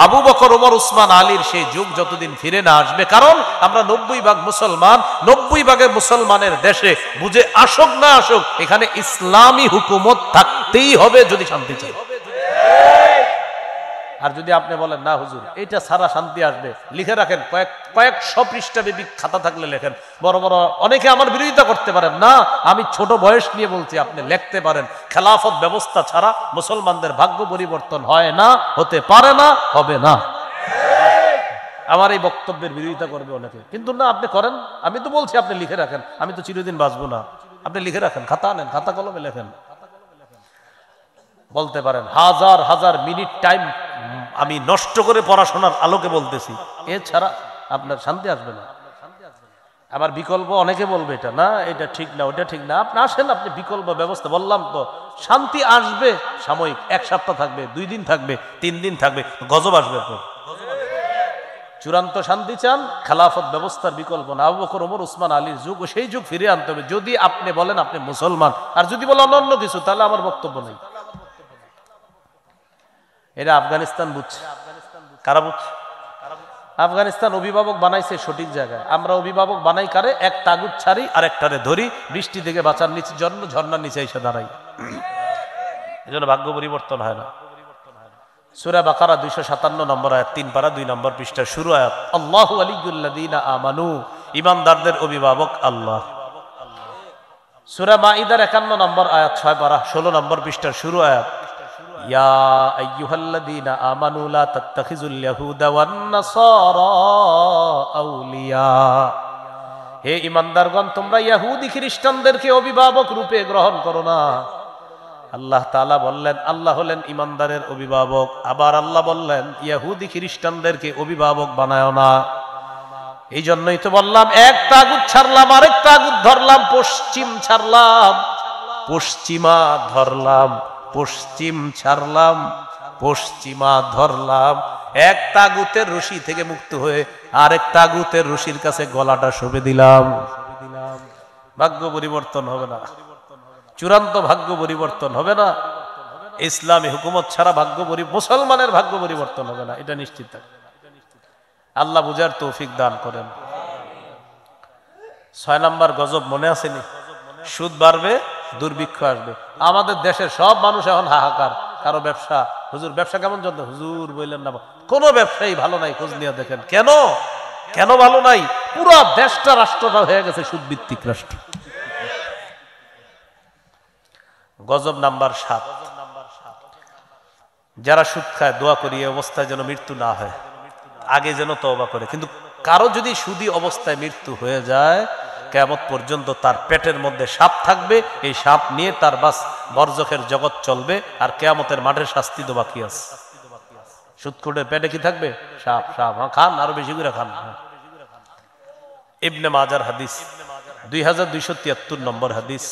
আবু বকর, ওমর, উসমান, আলীর সেই যুগ যতদিন ফিরে না আসবে। কারণ আমরা 90 ভাগ মুসলমান, 90 ভাগের মুসলমানের দেশে বুঝে আসুক না আসুক, এখানে ইসলামী হুকুমত থাকতেই হবে যদি শান্তি চাই। আর যদি আপনি বলেন না হুজুর এইটা সারা শান্তি আসবে, লিখে রাখেন, কয়েকশো পৃষ্ঠাব্যাপী খাতা থাকলে লেখেন। বড় বড় অনেকে আমার বিরোধিতা করতে পারেন না, আমি ছোট বয়স নিয়ে বলছি, আপনি লিখতে পারেন। খেলাফত ব্যবস্থা ছাড়া মুসলমানদের ভাগ্য পরিবর্তন হয় না, হতে পারে না, হবে না। আমার এই বক্তব্যের বিরোধিতা করবে অনেকে, কিন্তু না, আপনি করেন। আমি তো বলছি আপনি লিখে রাখেন, আমি তো চিরদিন বাঁচবো না। আপনি লিখে রাখেন, খাতা আনেন, খাতা কলমে লেখেন। বলতে পারেন হাজার হাজার মিনিট টাইম আমি নষ্ট করে পড়াশোনার আলোকে বলতেছি, এছাড়া আপনার শান্তি আসবে না। আবার বিকল্প অনেকে বলবে এটা না, এটা ঠিক না, ওটা ঠিক না। আপনি আসেন, আপনি বিকল্প ব্যবস্থা, বললাম তো শান্তি আসবে সাময়িক, 1 সপ্তাহ থাকবে, 2 দিন থাকবে, 3 দিন থাকবে, গজব আসবে। চূড়ান্ত শান্তি চান, খেলাফত ব্যবস্থার বিকল্প না। আবু বকর, ওমর, উসমান, আলীর যুগ, সেই যুগ ফিরে আনতে হবে। যদি আপনি বলেন আপনি মুসলমান, আর যদি বলেন অন্য কিছু, তাহলে আমার বক্তব্য নেই। এটা আফগানিস্তান বুঝছে। কারা বুঝছে? আফগানিস্তান অভিভাবক বানাইছে সঠিক জায়গায়। আমরা অভিভাবক বানাই কারে? এক তাগুত ছাড়ি আর একটারে ধরি, বৃষ্টি থেকে বাঁচার জন্য ঝর্ণার নিচে এসে দাঁড়াই। এই জন্য ভাগ্য পরিবর্তন হয় না। সূরা বাকারা 257 নম্বর আয়াত, 3 পারা 2 নম্বর পৃষ্ঠার শুরু আয়াত, আল্লাহু ওয়ালিয়ুল্লাযীনা আমানু, ঈমানদারদের অভিভাবক আল্লাহ। সূরা মাঈদার 51 নম্বর আয়াত, 6 পারা 16 নম্বর পৃষ্ঠার শুরু আয়াত, ইয়া আইয়ুহাল্লাযীনা আমানু লা তাত্তাখিযুল ইয়াহুদা ওয়ান নাসারা আউলিয়া, হে ঈমানদারগণ তোমরা ইহুদি খ্রিস্টানদেরকে অভিভাবক রূপে গ্রহণ করো না। আল্লাহ তাআলা বললেন আল্লাহ হলেন ঈমানদারের অভিভাবক, আবার আল্লাহ বললেন ইহুদি খ্রিস্টানদেরকে অভিভাবক বানায়ো না। এই জন্যই তো বললাম এক তাগুত ছাড়লাম, আরেক তাগুত ধরলাম, পশ্চিম ছাড়লাম, পশ্চিমা ধরলাম, পশ্চিম ছাড়লাম, পশ্চিমা ধরলাম। এক তাগুতের রশি থেকে মুক্ত হয়ে আরেক তাগুতের রশির কাছে গলাটা সঁপে দিলাম। ভাগ্য পরিবর্তন হবে না, চূড়ান্ত ভাগ্য পরিবর্তন হবে না। ইসলামী হুকুমত ছাড়া মুসলমানের ভাগ্য পরিবর্তন হবে না, এটা নিশ্চিত থাকে। আল্লাহ বুঝার তৌফিক দান করেন। 6 নম্বর গজব মনে আসেনি? সুদ বাড়বে, দুর্ভিক্ষ আসবে। আমাদের দেশের সব মানুষ এখন হাহাকার। কারো ব্যবসা, হুজুর ব্যবসা কেমন চলছে? হুজুর বললেন না, কোনো ব্যবসায়ী ভালো নাই, খোঁজ নিয়ে দেখেন। কেন কেন ভালো নাই? পুরো দেশটা, রাষ্ট্রটা হয়ে গেছে সুদভিত্তিক রাষ্ট্র। গজব নাম্বার 7, যারা সুদ খায় দোয়া করি এই অবস্থায় যেন মৃত্যু না হয়, আগে যেন তওবা করে। কিন্তু কারো যদি সুদী অবস্থায় মৃত্যু হয়ে যায়, কিয়ামত পর্যন্ত তার পেটের মধ্যে সাপ থাকবে, এই সাপ নিয়ে তার বাস বরজখের জগৎ চলবে, আর কিয়ামতের মাঠে শাস্তি তো বাকি আছে। সুদখোরের পেটে কি থাকবে? সাপ। সাপ খান, আরো বেশি করে খান। ইবনে মাজার হাদিস 2273 নম্বর হাদিস,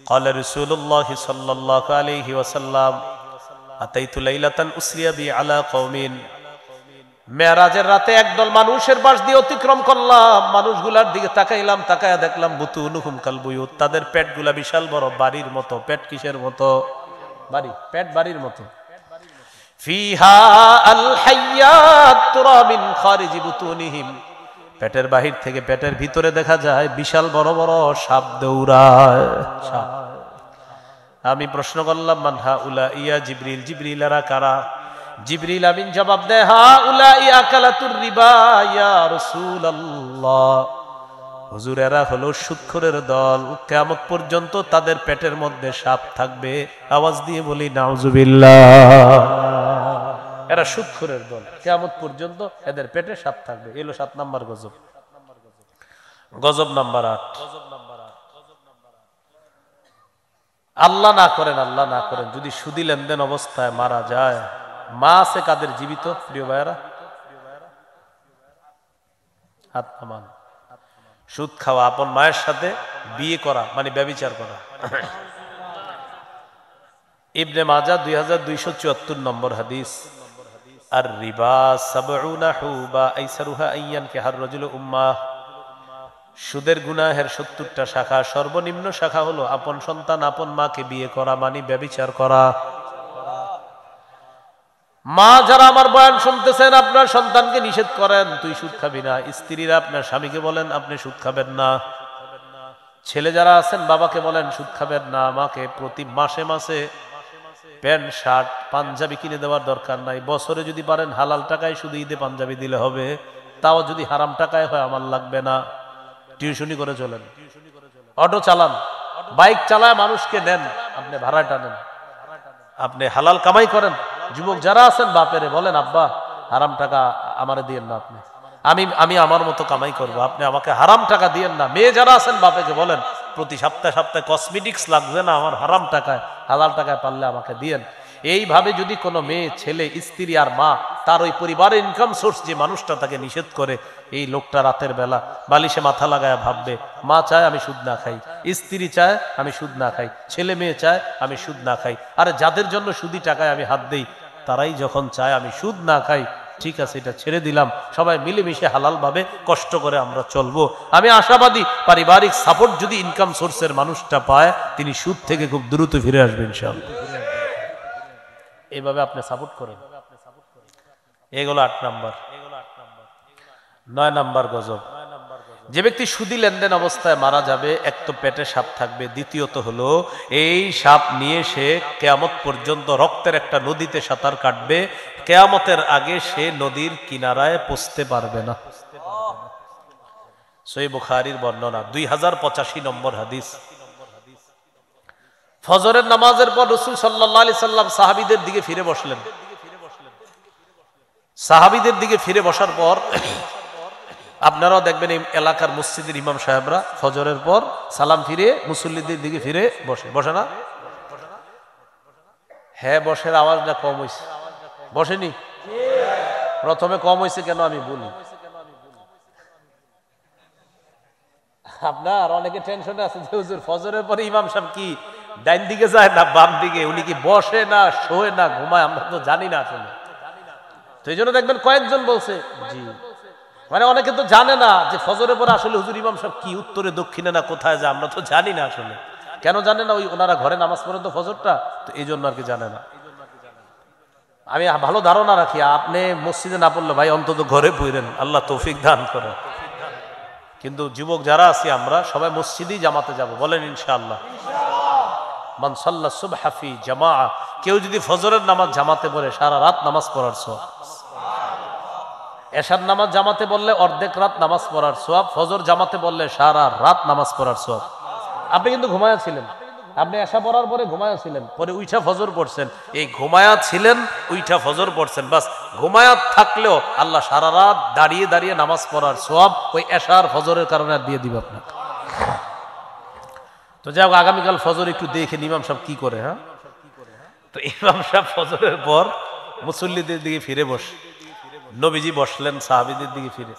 قال رسول الله صلى الله عليه وسلم أتيت ليلة أسري بي على قوم মেরাজের রাতে একদল মানুষের পাশ দিয়ে অতিক্রম করলাম, মানুষগুলার দিকে তাকাইলাম, তাকায়া দেখলাম বুতুনুহুম কালবুয়ুত, তাদের পেটগুলা বিশাল বড় বাড়ির মতো। পেট কিসের মতো? বাড়ি, পেট বাড়ির মতো। ফিহা আল হাইয়াত তুরা মিন খারিজি বুতুনিহিম, পেটের বাহির থেকে পেটের ভিতরে দেখা যায় বিশাল বড় বড় সাপ দৌড়ায়। আমি প্রশ্ন করলাম মান হাউলা ইয়া জিবরিল, জিবরিলেরা কারা? জিবরিল আমিন জবাব দেয় হাউলাই আকালাতুর রিবা ইয়া রাসূলুল্লাহ, হুজুর এরা হলো সুদখোরের দল, কিয়ামত পর্যন্ত তাদের পেটের মধ্যে সাপ থাকবে। আওয়াজ দিয়ে বলি নাউজুবিল্লাহ। এরা সুদখোরের দল, কিয়ামত পর্যন্ত এদের পেটে সাপ থাকবে। এলো 7 নাম্বার গজব। গজব নাম্বার 8, আল্লাহ না করেন, আল্লাহ না করেন যদি সুদি লেনদেন অবস্থায় মারা যায়, মা আছে কাদের জীবিত? প্রিয় ভাইয়েরা, হাত নামান। সুদ খাওয়া, আপন মায়ের সাথে বিয়ে করা মানে ব্যভিচার করা। ইবনে মাজাহ 2274 নম্বর হাদিস, আর রিবা সাবউনা হুবা আইসারুহা আইয়ান কাহার রাজুল উম্মাহ, সুদের গুনাহের 70টা শাখা, সর্বনিম্ন শাখা হলো আপন সন্তান আপন মাকে বিয়ে করা মানে ব্যভিচার করা। মা যারা আমার বয়ান শুনতেছেন, আপনার সন্তানকে নিষেধ করেন তুই সুদ খাবি না। স্ত্রীরা আপনার স্বামীকে বলেন আপনি সুদ খাবেন না। ছেলে যারা আছেন বাবাকে বলেন সুদ খাবেন না। মাকে প্রতি মাসে মাসে প্যান্ট শার্ট পাঞ্জাবি কিনে দেওয়ার দরকার নাই। বছরে যদি পারেন হালাল টাকায় শুধু ঈদে পাঞ্জাবি দিলে হবে, তাও যদি হারাম টাকায় হয় আমার লাগবে না। টিউশনি করে চলেন, অটো চালান, বাইক চালায় মানুষকে নেন, আপনি ভাড়াটা নেন, আপনি হালাল কামাই করেন। যুবক যারা আছেন বাপেরে বলেন আব্বা হারাম টাকা আমারে দিয়েন না, আপনি আমি আমার মতো কামাই করব, আপনি আমাকে হারাম টাকা দিয়েন না। মেয়ে যারা আছেন বাপেকে বলেন প্রতি সপ্তাহে সপ্তাহে কসমেটিক্স লাগবে না, আমার হারাম টাকায় হালাল টাকায় পারলে আমাকে দিয়েন। এইভাবে যদি কোনো মেয়ে ছেলে স্ত্রী আর মা তার ওই পরিবারের ইনকাম সোর্স যে মানুষটা তাকে নিষেধ করে, এই লোকটা রাতের বেলা বালিশে মাথা লাগায় ভাববে মা চায় আমি সুদ না খাই, স্ত্রী চায় আমি সুদ না খাই, ছেলে মেয়ে চায় আমি সুদ না খাই। আরে যাদের জন্য সুদি টাকায় আমি হাত দেই তারাই যখন চায় আমি সুদ না খাই, ঠিক আছে এটা ছেড়ে দিলাম, সবাই মিলেমিশে হালাল ভাবে কষ্ট করে আমরা চলবো। আমি আশাবাদী পারিবারিক সাপোর্ট যদি ইনকাম সোর্সের মানুষটা পায়, তিনি সুদ থেকে খুব দ্রুত ফিরে আসবেন ইনশাআল্লাহ। এইভাবে আপনি সাপোর্ট করেন। এগুলো 8 নাম্বার। 9 নাম্বার গজব, যে ব্যক্তি সুদি লেনদেন অবস্থায় মারা যাবে, এক তো পেটে সাপ থাকবে, দ্বিতীয়ত হলো এই সাপ নিয়ে সে কিয়ামত পর্যন্ত রক্তের একটা নদীতে সাঁতার কাটবে, কিয়ামতের আগে সে নদীর কিনারায় পৌঁছতে পারবে না। সহিহ বুখারীর বর্ণনা 2085 নম্বর হাদিস। ফজরের নামাজের পর রাসূল সাল্লাল্লাহু আলাইহি সাল্লাম সাহাবীদের দিকে ফিরে বসলেন। সাহাবীদের দিকে ফিরে বসার পর আপনারাও দেখবেন এই এলাকার মসজিদের ইমাম সাহেবরা ফজরের পর সালাম ফিরে মুসল্লিদের দিকে ফিরে বসে, বসে না? হ্যাঁ বসের আওয়াজটা কম হয়েছে, বসেনি? প্রথমে কম হয়েছে কেন আমি বলি, আপনার অনেকে টেনশনে আছে যে হুজুর ফজরের পরে ইমাম সাহেব কি ডাইন দিকে যায় না বাম দিকে, উনি কি বসে না শোয় না ঘুমায়, আমরা তো জানি না আসলে। তো এই জন্য দেখবেন কয়েকজন বলছে জি, মানে অনেকে তো জানে না যে ফজরের পরে আসলে হুজুর ইমাম সাহেব কি উত্তরে দক্ষিণে না কোথায় যায়, আমরা তো জানি না আসলে। কেন জানে না? ওই ওনারা ঘরে নামাজ পড়েন তো ফজরটা, তো এই জন্য আর কি জানে না। আমি ভালো ধারণা রাখি, আপনি মসজিদে না পড়লে ভাই অন্তত ঘরে পড়েন, আল্লাহ তৌফিক দান করেন। কিন্তু যুবক যারা আছি আমরা সবাই মসজিদেই জামাতে যাব, বলেন ইনশাআল্লাহ। মান সাল্লা সুবহা ফি জামাআ, কেউ যদি ফজরের নামাজ জামাতে পড়ে সারা রাত নামাজ পড়ার সওয়াব। এশার নামাজ জামাতে বললে অর্ধেক রাত নামাজ পড়ার সওয়াব, ফজর জামাতে বললে সারা রাত নামাজ পড়ার সওয়াব। আপনি কিন্তু ঘুমায়া ছিলেন, আপনি এশা পড়ার পরে ঘুমায়া ছিলেন, পরে উইঠা ফজর পড়ছেন, এই ঘুমায়া ছিলেন উইঠা ফজর পড়ছেন, বাস ঘুমায়া থাকলেও আল্লাহ সারা রাত দাঁড়িয়ে দাঁড়িয়ে নামাজ পড়ার সওয়াব ওই এশার ফজরের কারণে দিয়ে দিবে আপনাকে। তো যাই হোক, আগামীকাল ফজর একটু দেখে ইমাম সাহেব কি করে। হ্যাঁ, তো ইমাম সাহেব ফজরের পর মুসল্লিদের দিকে ফিরে বসে, নবীজি বসলেন সাহাবীদের দিকে ফিরে,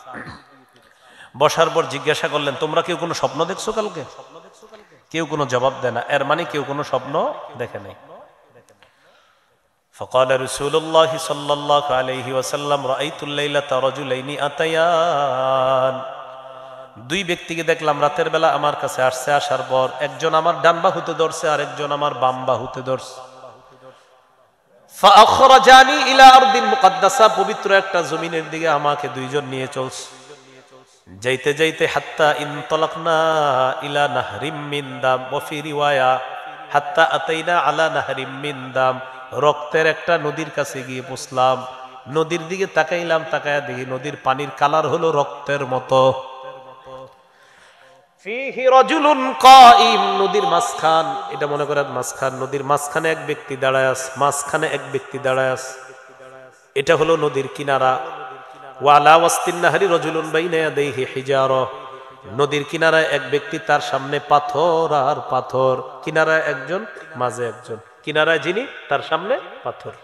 বসার পর জিজ্ঞাসা করলেন তোমরা কেউ কোনো স্বপ্ন দেখছো কালকে? কেউ কোনো জবাব দেয় না, এর মানে কেউ কোনো স্বপ্ন দেখে নাই। فقال رسول الله صلى الله عليه وسلم رأيت الليلة رجلين أتيان দুই ব্যক্তিকে দেখলাম রাতের বেলা আমার কাছে আসছে, আসার পর একজন আমার ডান বাহুতে ধরছে আর একজন আমার বাম বাহুতে ধরছে। فأخرجاني إلى أرض مقدسة পবিত্র একটা জমিনের দিকে আমাকে দুইজন নিয়ে চলছে। যাইতে যাইতে হাত্তা ইনতলাকনা ইলা নাহরিম মিন দাম ওয়া ফি রিওয়ায়া হাত্তা আতাইনা আলা নাহরিম মিন দাম, রক্তের একটা নদীর কাছে গিয়ে পৌঁছলাম। নদীর দিকে তাকাইলাম, তাকায়া দেখি নদীর পানির কালার হলো রক্তের মতো। ফিহি রাজুলুন কাইম, নদীর মাঝখান, এটা মনে করেন মাঝখান, নদীর মাঝখানে এক ব্যক্তি দাঁড়ায় আছে, মাঝখানে এক ব্যক্তি দাঁড়ায় আছে, এটা হলো নদীর কিনারা। ওয়ালা ওয়াসতিন নাহরি রাজুলুন বাইনা ইয়াদাইহি হিজারা, নদীর কিনারায় এক ব্যক্তি, তার সামনে পাথর আর পাথর, কিনারায় একজন, মাঝে একজন, কিনারায় যিনি তার সামনে পাথর।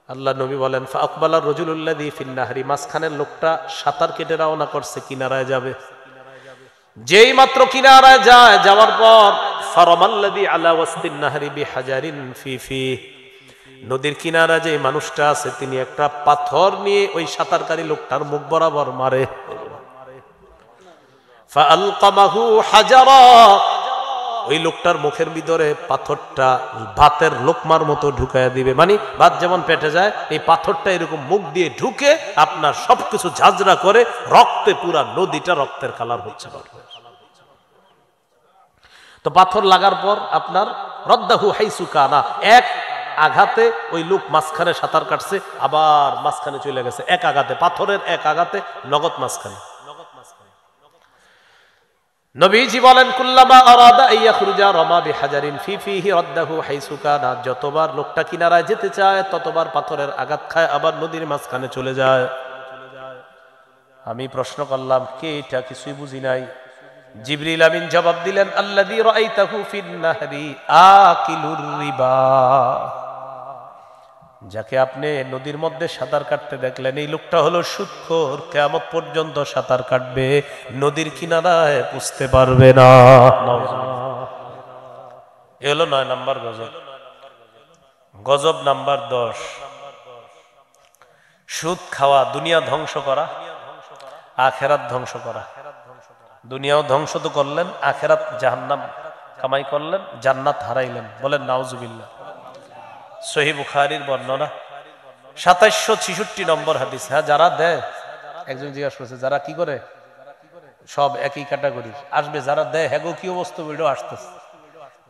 আল্লাহ নবী বলেন ফাআকবালা রাজুলুল্লাযী ফিন নাহরি, মাঝখানের লোকটা সাঁতার কেটে রওনা করছে, কিনারায় যাবে। যেই মাত্র কিনারায় যায়, যাওয়ার পর ফারামাল্লাযী আলা ওয়াসতিন নাহরি বিহাজারিন ফি, নদীর কিনারা যে মানুষটা আছে তিনি একটা পাথর নিয়ে ওই সাঁতারকারী লোকটার মুখ বরাবর মারে। ফাআলকামাহু হাজারা, ওই লোকটার মুখের ভিতরে পাথরটা ভাতের লোকমার মতো ঢুকায়া দিবে, মানে ভাত যেমন পেটে যায়, এই পাথরটা এরকম মুখ দিয়ে ঢুকে আপনার সবকিছু ঝাঁঝরা করে রক্তে পুরা নদীটা রক্তের কালার হচ্ছে। তো পাথর লাগার পর আপনার রদ্দাহু হাইসু কানা, এক আঘাতে ওই লোক মাঝখানে সাঁতার কাটছে, আবার মাঝখানে চলে গেছে, এক আঘাতে, পাথরের এক আঘাতে নগদ মাঝখানে। নবীজি বলেন কুল্লামা আরাদা আইয়াখরুজা রামা বিহাজারিন ফি ফিহি রাদ্দাহু হাইসু কানা, যতবার লোকটা কিনারায় যেতে চায় ততবার পাথরের আঘাত খায়, আবার নদীর মাঝখানে চলে যায়। আমি প্রশ্ন করলাম কে এটা, কিছুই বুঝি নাই। জিবরিল আমিন জবাব দিলেন আল্লাযী রাআইতাহু ফিন নাহরি আকিলুর রিবা, যাকে আপনি নদীর মধ্যে সাঁতার কাটতে দেখলেন এই লোকটা হলো সুদখোর, কিয়ামত পর্যন্ত সাঁতার কাটবে, নদীর কিনারায় পুছতে পারবে না। এ হলো 9 নাম্বার গজব। গজব নাম্বার 10, সুদ খাওয়া, দুনিয়া ধ্বংস করা, আখেরাত ধ্বংস করা। দুনিয়াও ধ্বংস তো করলেন, আখেরাত জাহান্নাম কামাই করলেন, জান্নাত হারাইলেন। বলেন নাউজুবিল্লাহ। সহিহ বুখারীর বর্ণনা 2766 নম্বর হাদিস। হ্যাঁ, যারা দেয়, একজন জিজ্ঞাসা করেছে যারা কি করে, সব একই ক্যাটাগরি আসবে, যারা দেয় হ্যাগো কি অবস্থা, ভিডিও আসতেছে,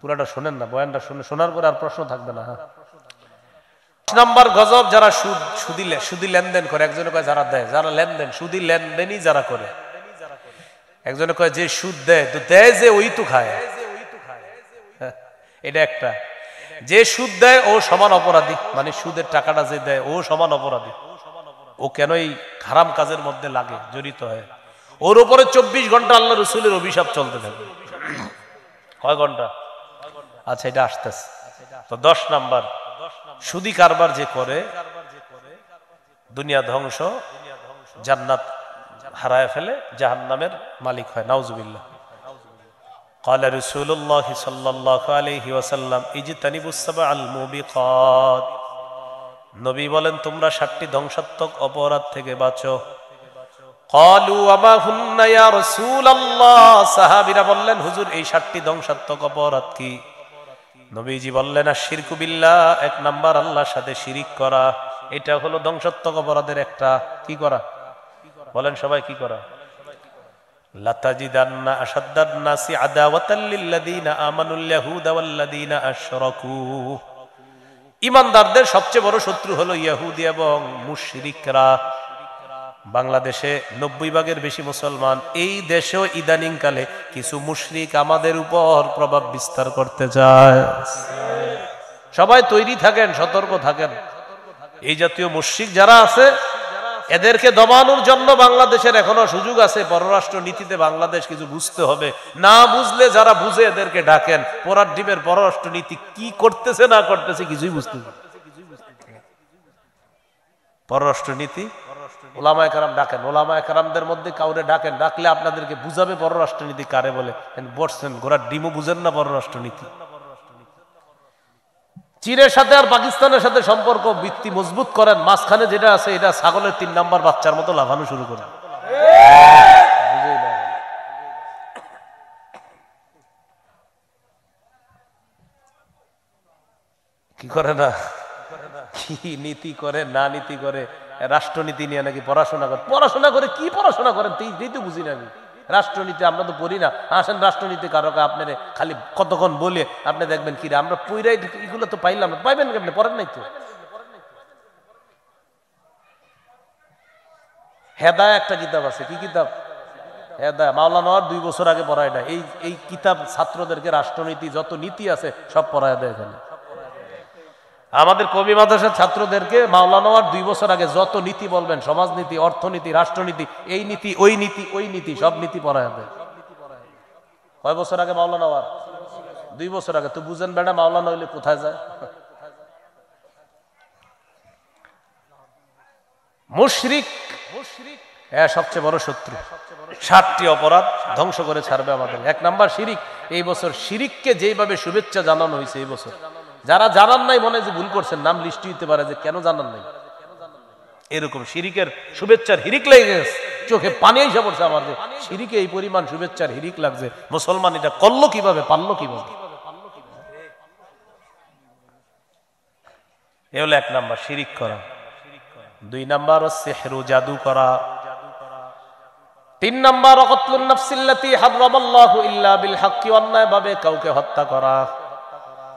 পুরাটা শোনেন না, বয়ানটা শোনার পরে আর প্রশ্ন থাকবে না। হ্যাঁ, 10 নম্বর গজব, যারা সুদি লেনদেন করে। একজনে কয় যারা দেয়, যারা লেনদেন, সুদি লেনদেনই যারা করে। একজনে কয় যে সুদ দেয়, তো দেয় যে ওই তো খায়, এটা একটা। যে সুদ দেয় ও সমান অপরাধী, মানে সুদের টাকাটা যে দেয় ও সমান অপরাধী, ও কেন এই হারাম কাজের মধ্যে লাগে, জড়িত হয়, ওর উপরে 24 ঘন্টা আল্লাহ রসুলের অভিশাপ চলতে থাকে। কয় ঘন্টা? আচ্ছা, এটা আসতেছে। তো 10 নাম্বার, সুদি কারবার যে করে দুনিয়া ধ্বংস, জান্নাত হারায় ফেলে, জাহান্নামের মালিক হয়। নাউজুবিল্লাহ। قال رسول الله صلى الله عليه وسلم اجتنبوا السبع الموبقات, নবী বলেন তোমরা 7টি ধ্বংসাত্মক অপরাধ থেকে বাঁচো। قالوا وما هن يا رسول الله, সাহাবীরা বললেন হুজুর এই 7টি ধ্বংসাত্মক অপরাধ কি? নবীজি বললেন আশিরকু বিল্লাহ, 1 নাম্বার আল্লাহর সাথে শিরিক করা, এটা হলো ধ্বংসাত্মক অপরাধের একটা। কি করা? বলেন সবাই, কি করা? লাতাজিদান্না আশাদ্দান নাসি আদাওয়াতাল লিল্লাযীনা আমানুল ইয়াহুদা ওয়াল্লাযীনা আশরাকু, ঈমানদারদের সবচেয়ে বড় শত্রু হলো ইহুদি এবং মুশরিকরা। বাংলাদেশে 90 ভাগের বেশি মুসলমান, এই দেশেও ইদানিং কালে কিছু মুশরিক আমাদের উপর প্রভাব বিস্তার করতে চায়। সবাই তৈরি থাকেন, সতর্ক থাকেন। এই জাতীয় মুশরিক যারা আছে এদেরকে দমানোর জন্য বাংলাদেশের এখনো সুযোগ আছে। পররাষ্ট্র নীতিতে বাংলাদেশ কিছু বুঝতে হবে, না বুঝলে যারা বুঝে এদেরকে ডাকেন। পোরার ডিমের পররাষ্ট্র নীতি কি করতেছে না করতেছে কিছুই বুঝতে, পররাষ্ট্র নীতি ওলামায়ে কেরাম ডাকেন, ওলামায়ে কেরামদের মধ্যে কাউরে ডাকেন, ডাকলে আপনাদেরকে বুঝাবে পররাষ্ট্রনীতি কারে বলে। বসছেন ঘোড়ার ডিমও বুঝেন না পররাষ্ট্রনীতি। চীনের সাথে আর পাকিস্তানের সাথে সম্পর্ক ভিত্তি মজবুত করেন, মাঝখানে যেটা আছে এটা ছাগলের 3 নাম্বার বাচ্চার মতো লাফানো শুরু করেন। কি করে না, কি নীতি করে না নীতি করে, রাষ্ট্রনীতি নিয়ে নাকি পড়াশোনা করে। পড়াশোনা করে কি পড়াশোনা করেন এই তো বুঝি না আমি। রাষ্ট্রনীতি আমরা তো পড়ি না, আসেন রাষ্ট্রনীতি কারক আপনার খালি কতক্ষণ বলে আপনি দেখবেন কি আমরা পুইরাই এগুলো তো পাইলাম না। পাইবেন কেমনে, পড়েন নাই তো। হেদায়া একটা কিতাব আছে, কি কিতাব? হেদায়া। মাওলানা 2 বছর আগে পড়ায় না। এই কিতাব ছাত্রদেরকে রাষ্ট্রনীতি যত নীতি আছে সব পড়ায় দেয় এখানে। আমাদের কবি মাদ্রাসার ছাত্রদেরকে মাওলানা 2 বছর আগে যত নীতি বলবেন, সমাজনীতি, অর্থনীতি, রাষ্ট্রনীতি, এই নীতি ওই নীতি সব নীতি পড়ায় দেয়। কয় বছর আগে মাওলানা? 2 বছর আগে। তো বুঝেন বেটা মাওলানা হইলে কোথায় যায়। মুশরিক সবচেয়ে বড় শত্রু। 7টি অপরাধ ধ্বংস করে ছাড়বে আমাদের। 1 নাম্বার শিরিক। এই বছর শিরিককে যেভাবে শুভেচ্ছা জানানো হয়েছে, এই বছর যারা জানান নাই মনে যে ভুল করছেন, নাম লিস্টি হইতে পারে যে কেন জানান নাই, এরকম শিরিকের শুভেচ্ছার হিরিক লেগে গেছে। চোখে পানি এসে পড়ছে আমার যে শিরিকে এই পরিমাণ শুভেচ্ছার হিরিক লাগছে, মুসলমান এটা করলো কিভাবে, পারলো কিভাবে। এ হলো 1 নাম্বার শিরিক করা। 2 নাম্বার সিহরু, জাদু করা। 3 নাম্বার কতলুন নাফসিল্লাতি হারামাল্লাহু ইল্লা বিল হাক্কি, অন্যায় ভাবে কাউকে হত্যা করা।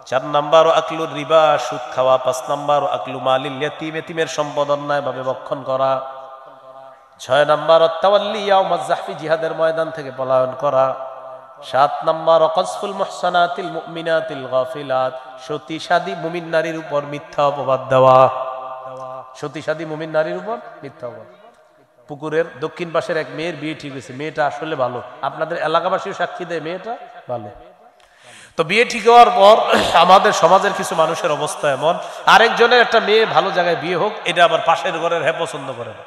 4 নাম্বার আকলুর রিবা, সুদ খাওয়া। 5 নাম্বার আকলু মালিল ইয়াতীম, এতিমের সম্পদ অন্যায় ভাবে ভক্ষণ করা। 6 নাম্বার তাওয়াল্লি ইয়াউমাজ যাহফি, জিহাদের ময়দান থেকে পলায়ন করা। 7 নাম্বার কযফুল মুহসানাতিল মুমিনাতিল গাফিলাত, সতীসাদী মুমিন নারীর উপর মিথ্যা অপবাদ দেওয়া। সতীসাদী মুমিন নারীর উপর মিথ্যা অপবাদ। পুকুরের দক্ষিণ পাশের এক মেয়ের বিয়ে ঠিক হয়েছে, মেয়েটা আসলে ভালো, আপনাদের এলাকাবাসীও সাক্ষী দেয় মেয়েটা ভালো। তো বিয়ে ঠিক হওয়ার পর আমাদের সমাজের কিছু মানুষের অবস্থা এমন, আরেকজনের একটা মেয়ে ভালো জায়গায় বিয়ে হোক, এটা আবার পাশের ঘরের পছন্দ করে না।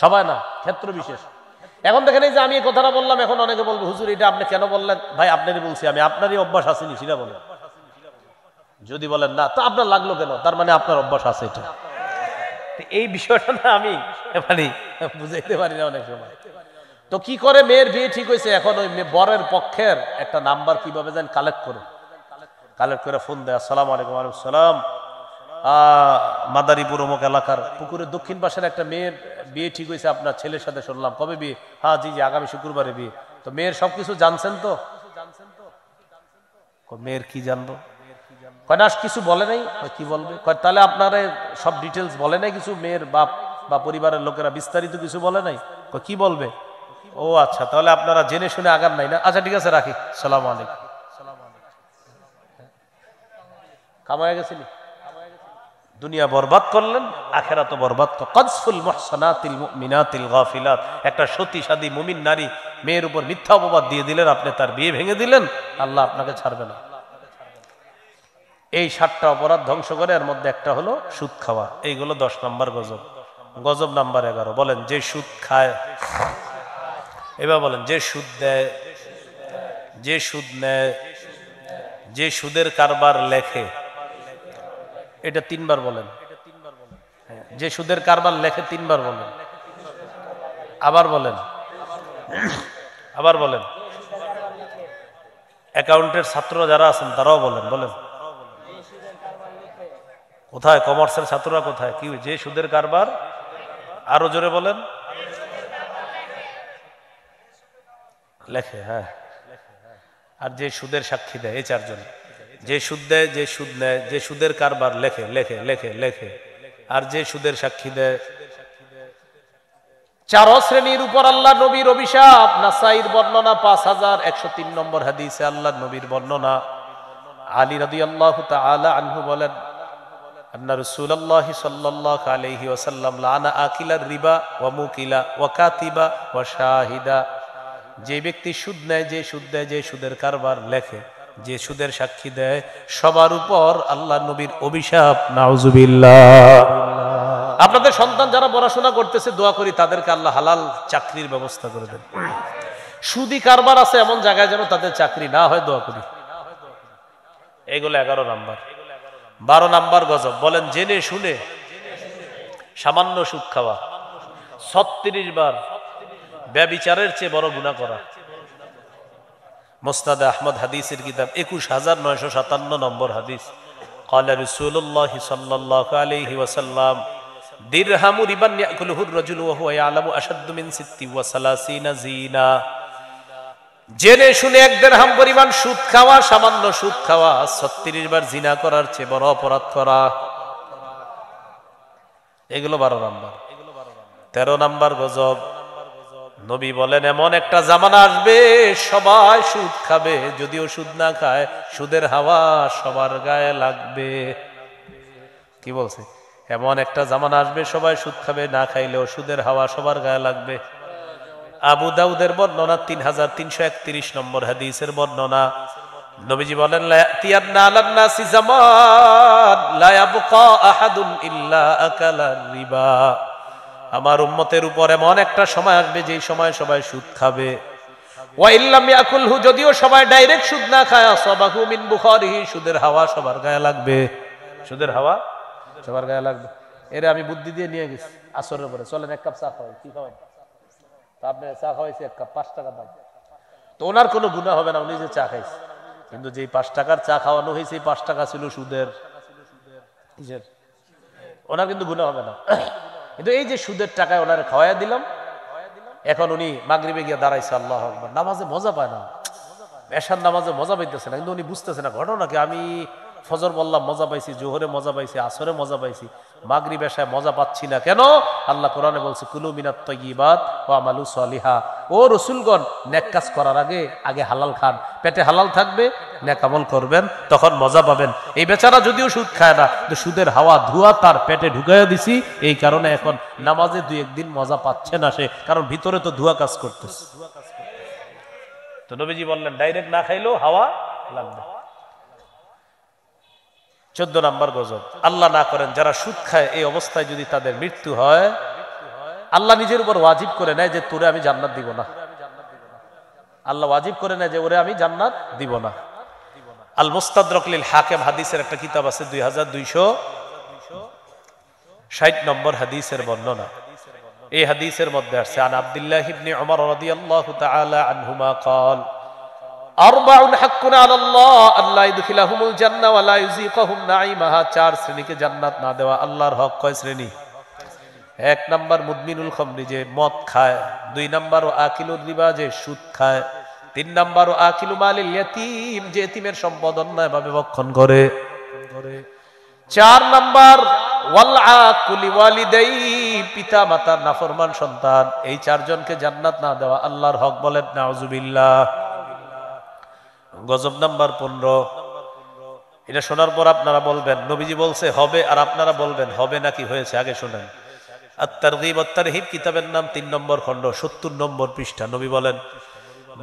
সবাই না, ক্ষেত্র বিশেষ। এখন দেখেন এই যে আমি এই কথাটা বললাম, এখন অনেকে বলবো হুজুর এটা আপনি কেন বললেন? ভাই আপনারই বলছি আমি, আপনারই অভ্যাস আসেনি সেটা বলেন। যদি বলেন না তো আপনার লাগলো কেন, তার মানে আপনার অভ্যাস আছে এটা। এই বিষয়টা না আমি মানে বুঝাইতে পারি না অনেক সময়। তো কি করে মেয়ের বিয়ে ঠিক হয়েছে, এখন ওই বরের পক্ষের একটা নাম্বার কিভাবে যেন কালেক্ট করে ফোন দেয়, আসসালামু আলাইকুম। ওয়ালাইকুম সালাম, মাদারীপুর অমুক এলাকার পুকুরের দক্ষিণ পাশের একটা মেয়ের বিয়ে ঠিক হয়েছে আপনার ছেলের সাথে, শুনলাম। কবে বিয়ে? হ্যাঁ জি আগামী শুক্রবারে বিয়ে। তো মেয়ের সবকিছু জানছেন তো? মেয়ের কি জানবো? কয় না কিছু বলে নাই। কি বলবে? কয় তাহলে আপনারা সব ডিটেলস বলে নাই কিছু, মেয়ের বাপ বা পরিবারের লোকেরা বিস্তারিত কিছু বলে নাই? কি বলবে? ও আচ্ছা, তাহলে আপনারা জেনে শুনে আগান নাই না। আচ্ছা ঠিক আছে রাখি, সালাম আলাইকুম। কামায় গেছিলি, দুনিয়া বরবাদ করলেন, আখিরাত বরবাদ। কযফুল মুহসানাতিল মুমিনাতিল গাফিলাত, একটা সতীসাদী মুমিন নারী মেয়ের উপর মিথ্যা অপবাদ দিয়ে দিলেন, আপনি তার বিয়ে ভেঙে দিলেন, আল্লাহ আপনাকে ছাড়বে না। এই 7টা অপরাধ ধ্বংস করে, এর মধ্যে একটা হলো সুদ খাওয়া। এইগুলো 10 নম্বর গজব। গজব নাম্বার 11, বলেন যে সুদ খায়। এবার বলেন যে সুদ দেয়, যে সুদ নেয়, যে সুদের কারবার লেখে। এটা 3 বার বলেন। যে সুদের কারবার লেখে 3 বার বলেন। আবার বলেন, আবার বলেন। অ্যাকাউন্টের ছাত্র যারা আছেন তারাও বলেন, বলেন। কোথায় কমার্সের ছাত্ররা কোথায়? কি যে সুদের কারবার, আরো জোরে বলেন। লেখে, হ্যাঁ। আর যে সুদের সাক্ষী দেয়, এই 4 জন। যে সুদ দেয়, যে সুদ নেয়, যে সুদের কারবার লেখে লেখে লেখে লেখে, আর যে সুদের সাক্ষী দেয়। 4 শ্রেণীর উপর আল্লাহ নবীর অভিশাপ। নাসাইর বর্ণনা 5103 নম্বর হাদিসে আল্লাহ নবীর বর্ণনা। আলী রাদিয়াল্লাহু তাআলা আনহু বলেন, আন্না রাসূলুল্লাহ সাল্লাল্লাহু আলাইহি ওয়াসাল্লাম লানা আকিলার রিবা ওয়া মুকিলা ওয়া কাতিবা ওয়া শাহিদা। যে ব্যক্তি সুদ নেয়, যে সুদ দেয়, যে সুদের কারবার লেখে, যে সুদের সাক্ষী দেয়, সবার উপর আল্লাহ নবীর অভিশাপ। নাউজুবিল্লাহ। আপনাদের সন্তান যারা পড়াশোনা করতেছে দোয়া করি তাদেরকে আল্লাহ হালাল চাকরির ব্যবস্থা করে দেন। সুদি কারবার আছে এমন জায়গায় যেন তাদের চাকরি না হয়, দোয়া করি। এগুলো 11 নাম্বার। 12 নাম্বার গজব, বলেন জেনে শুনে সামান্য সুদ খাওয়া, 36 বার ব্যভিচারের চেয়ে বড় গুনাহ করা। মুসনাদ আহমদ হাদিসের কিতাব 21957 নম্বর হাদিস, قال رسول الله صلى الله عليه وسلم درهم ربا يأكله الرجل وهو يعلم أشد من 36 زنا। জেনে শুনে 1 দিরহাম পরিমাণ সুদ খাওয়া, সামান্য সুদ খাওয়া, 36 বার জিনা করার চেয়ে বড় অপরাধ করা। এগুলো 12 নাম্বার। 13 নাম্বার গজব, নবী বলেন এমন একটা জামানা আসবে সবাই সুদ খাবে, যদিও সুদ না খায় সুদের হাওয়া সবার গায়ে লাগবে। কি বলছে? এমন একটা জামানা আসবে সবাই সুদ খাবে, না খাইলেও সুদের হাওয়া সবার গায়ে লাগবে। আবু দাউদের বর্ণনা 3331 নম্বর হাদিসের বর্ণনা, নবীজি বলেন লা ইয়াতিয়ান্না আলান নাসি জামান লা ইয়াবকা আহাদুন ইল্লা আকালা রিবা। আমার উম্মতের উপর এমন একটা সময় আসবে যেই সময় সবাই সুদ খাবে। ওয়া ইল্লাম ইয়াকুলহু, যদিও সবাই ডাইরেক্ট সুদ না খায়, আসাবাহু মিন বুখারিহি, সুদের হাওয়া সবার গায়ে লাগবে। সুদের হাওয়া সবার গায়ে লাগবে। এরে আমি বুদ্ধি দিয়ে নিয়ে গেছি আসরের পরে, চলেন 1 কাপ চা খাওয়াই। কি খাওয়াই? তা আপনি চা খাওয়াইছে 1 কাপ, 5 টাকা দাম। তো ওনার কোনো গুনাহ হবে না, উনি যে চা খাইছে। কিন্তু যেই 5 টাকার চা খাওয়ানো হয়েছে 5 টাকা ছিল সুদের, ওনার কিন্তু গুনাহ হবে না। কিন্তু এই যে সুদের টাকায় ওনারে খাওয়াইয়া দিলাম, এখন উনি মাগরিবে গিয়ে দাঁড়াইছে, আল্লাহু আকবার, নামাজে মজা পায় না, এশার নামাজে মজা পাইতেছে না, কিন্তু উনি বুঝতেছে না ঘটনা কি। আমি ফজর বললাম মজা পাইছি, জোহরে মজা পাইছি, আসরে মজা পাইছি, মাগরিব এশায় মজা পাচ্ছি না কেন? আল্লাহ কোরআনে বলছে কুলু মিনাত তাইয়্যিবাত ওয়া আমালু সালিহা। ও রাসূলগণ, নেক কাজ করার আগে হালাল খান, পেটে হালাল থাকবে, নেক আমল করবেন, তখন মজা পাবেন। এই বেচারা যদিও সুদ খায় না, কিন্তু সুদের হাওয়া ধোঁয়া তার পেটে ঢুকাইয়া দিছি, এই কারণে এখন নামাজে 2-1 দিন মজা পাচ্ছে না সে, কারণ ভিতরে তো ধোঁয়া কাজ করতেছে। তো নবীজি বললেন ডাইরেক্ট না খাইলেও হাওয়া লাগবে। 14 নাম্বার গজব, আল্লাহ না করেন যারা সুদ খায় এই অবস্থায় যদি তাদের মৃত্যু হয়, আল্লাহ নিজের উপর ওয়াজিব করে নেয় যে তোরে আমি জান্নাত দিব না। আল্লাহ ওয়াজিব করে নেয় যে ওরে আমি জান্নাত দিব না। আল মুস্তাদরাক লিল হাকিম হাদিসের একটা কিতাব আছে, 2260 নম্বর হাদিসের বর্ণনা। এই হাদিসের মধ্যে আছে আন আব্দুল্লাহ ইবনে উমর রাদিয়াল্লাহু তাআলা আনহুমা قال আরবাউন হাক্কুন আলাল্লাহ আল্লা ইদখিলাহুমুল জান্নাহ ওয়া লা ইউযিকুহুম নাঈমাহা। 4 শ্রেণীকে জান্নাত না দেওয়া আল্লাহর হক। কয় শ্রেণী? 1 নাম্বার মুদমিনুল খামরি, যে মদ খায়। 2 নাম্বার ও আকিলুর রিবা, যে সুদ খায়। 3 নাম্বার ও আকিলু মালিল ইয়াতীম, যে এতিমের সম্পদ অন্যায়ভাবে ভক্ষণ করে। 4 নাম্বার ওয়াল আকুলি ওয়ালিদাই, পিতা মাতার নাফরমান সন্তান। এই 4 জনকে জান্নাত না দেওয়া আল্লাহর হক। বলেন নাউজুবিল্লাহ। গজব নাম্বার 15। এটা শোনার পর আপনারা বলবেন নবীজি বলছে হবে, আর আপনারা বলবেন হবে নাকি হয়েছে। আগে শুনেন, আত-তারগীব ওয়াত-তারহিব কিতাবের নাম 3 নম্বর খণ্ড 70 নম্বর পৃষ্ঠা। নবী বলেন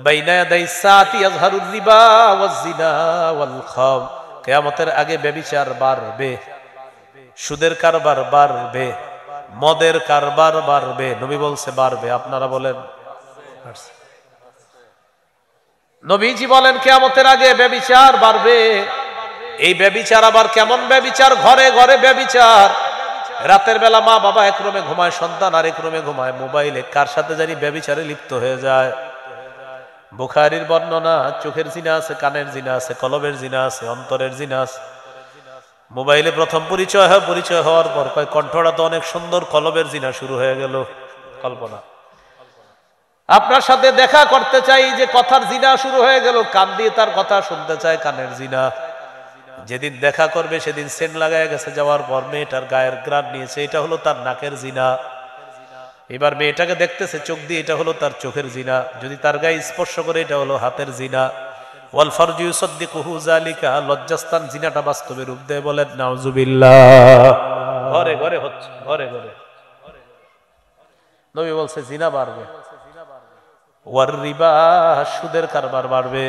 বাইনা ইয়াদাই সাআতি ইয়াজহারুর রিবা ওয়াজ-জিনা ওয়াল খাম। কিয়ামতের আগে ব্যভিচার বাড়বে, সুদের কারবার বাড়বে, মদের কারবার বাড়বে। নবী বলছে বাড়বে, আপনারা বলেন। নবীজি বলেন কিয়ামতের আগে ব্যভিচার বাড়বে। এই ব্যভিচার আবার কেমন ব্যভিচার? ঘরে ঘরে ব্যভিচার। রাতের বেলা মা বাবা এক রুমে ঘুমায়, সন্তান আরেক রুমে ঘুমায়, মোবাইলে কার সাথে জানি ব্যভিচারে লিপ্ত হয়ে যায়। বুখারীর বর্ণনা, চোখের জিনা আছে, কানের জিনা আছে, কলবের জিনা আছে, অন্তরের জিনা আছে। মোবাইলে প্রথম পরিচয় হয়, পরিচয় হওয়ার পর কয় কণ্ঠটা তো অনেক সুন্দর, কলবের জিনা শুরু হয়ে গেল। কল্পনা, আপনার সাথে দেখা করতে চাই, যে কথার জিনা শুরু হয়ে গেল, কান দিয়ে তার কথা শুনতে চায়, কানের জিনা। যেদিন দেখা করবে সেদিন সেন্ট লাগায় গেছে, যাওয়ার পর মেয়েটার গায়ের গ্রাণ নিয়েছে, এটা হলো তার নাকের জিনা। এবার মেয়েটাকে দেখতেছে চোখ দিয়ে, এটা হলো তার চোখের জিনা। যদি তার গায়ে স্পর্শ করে, এটা হলো হাতের জিনা। ওয়াল ফারজু ইউসাদ্দিকুহু যালিকা, লজ্জাস্থান জিনাটা বাস্তবে রূপ দেয়। বলেন নাউজুবিল্লাহ। ঘরে ঘরে হচ্ছে, ঘরে ঘরে। নবী বলছে জিনা বাড়বে। ওয়ার রিবা, সুদের কারবার বাড়বে।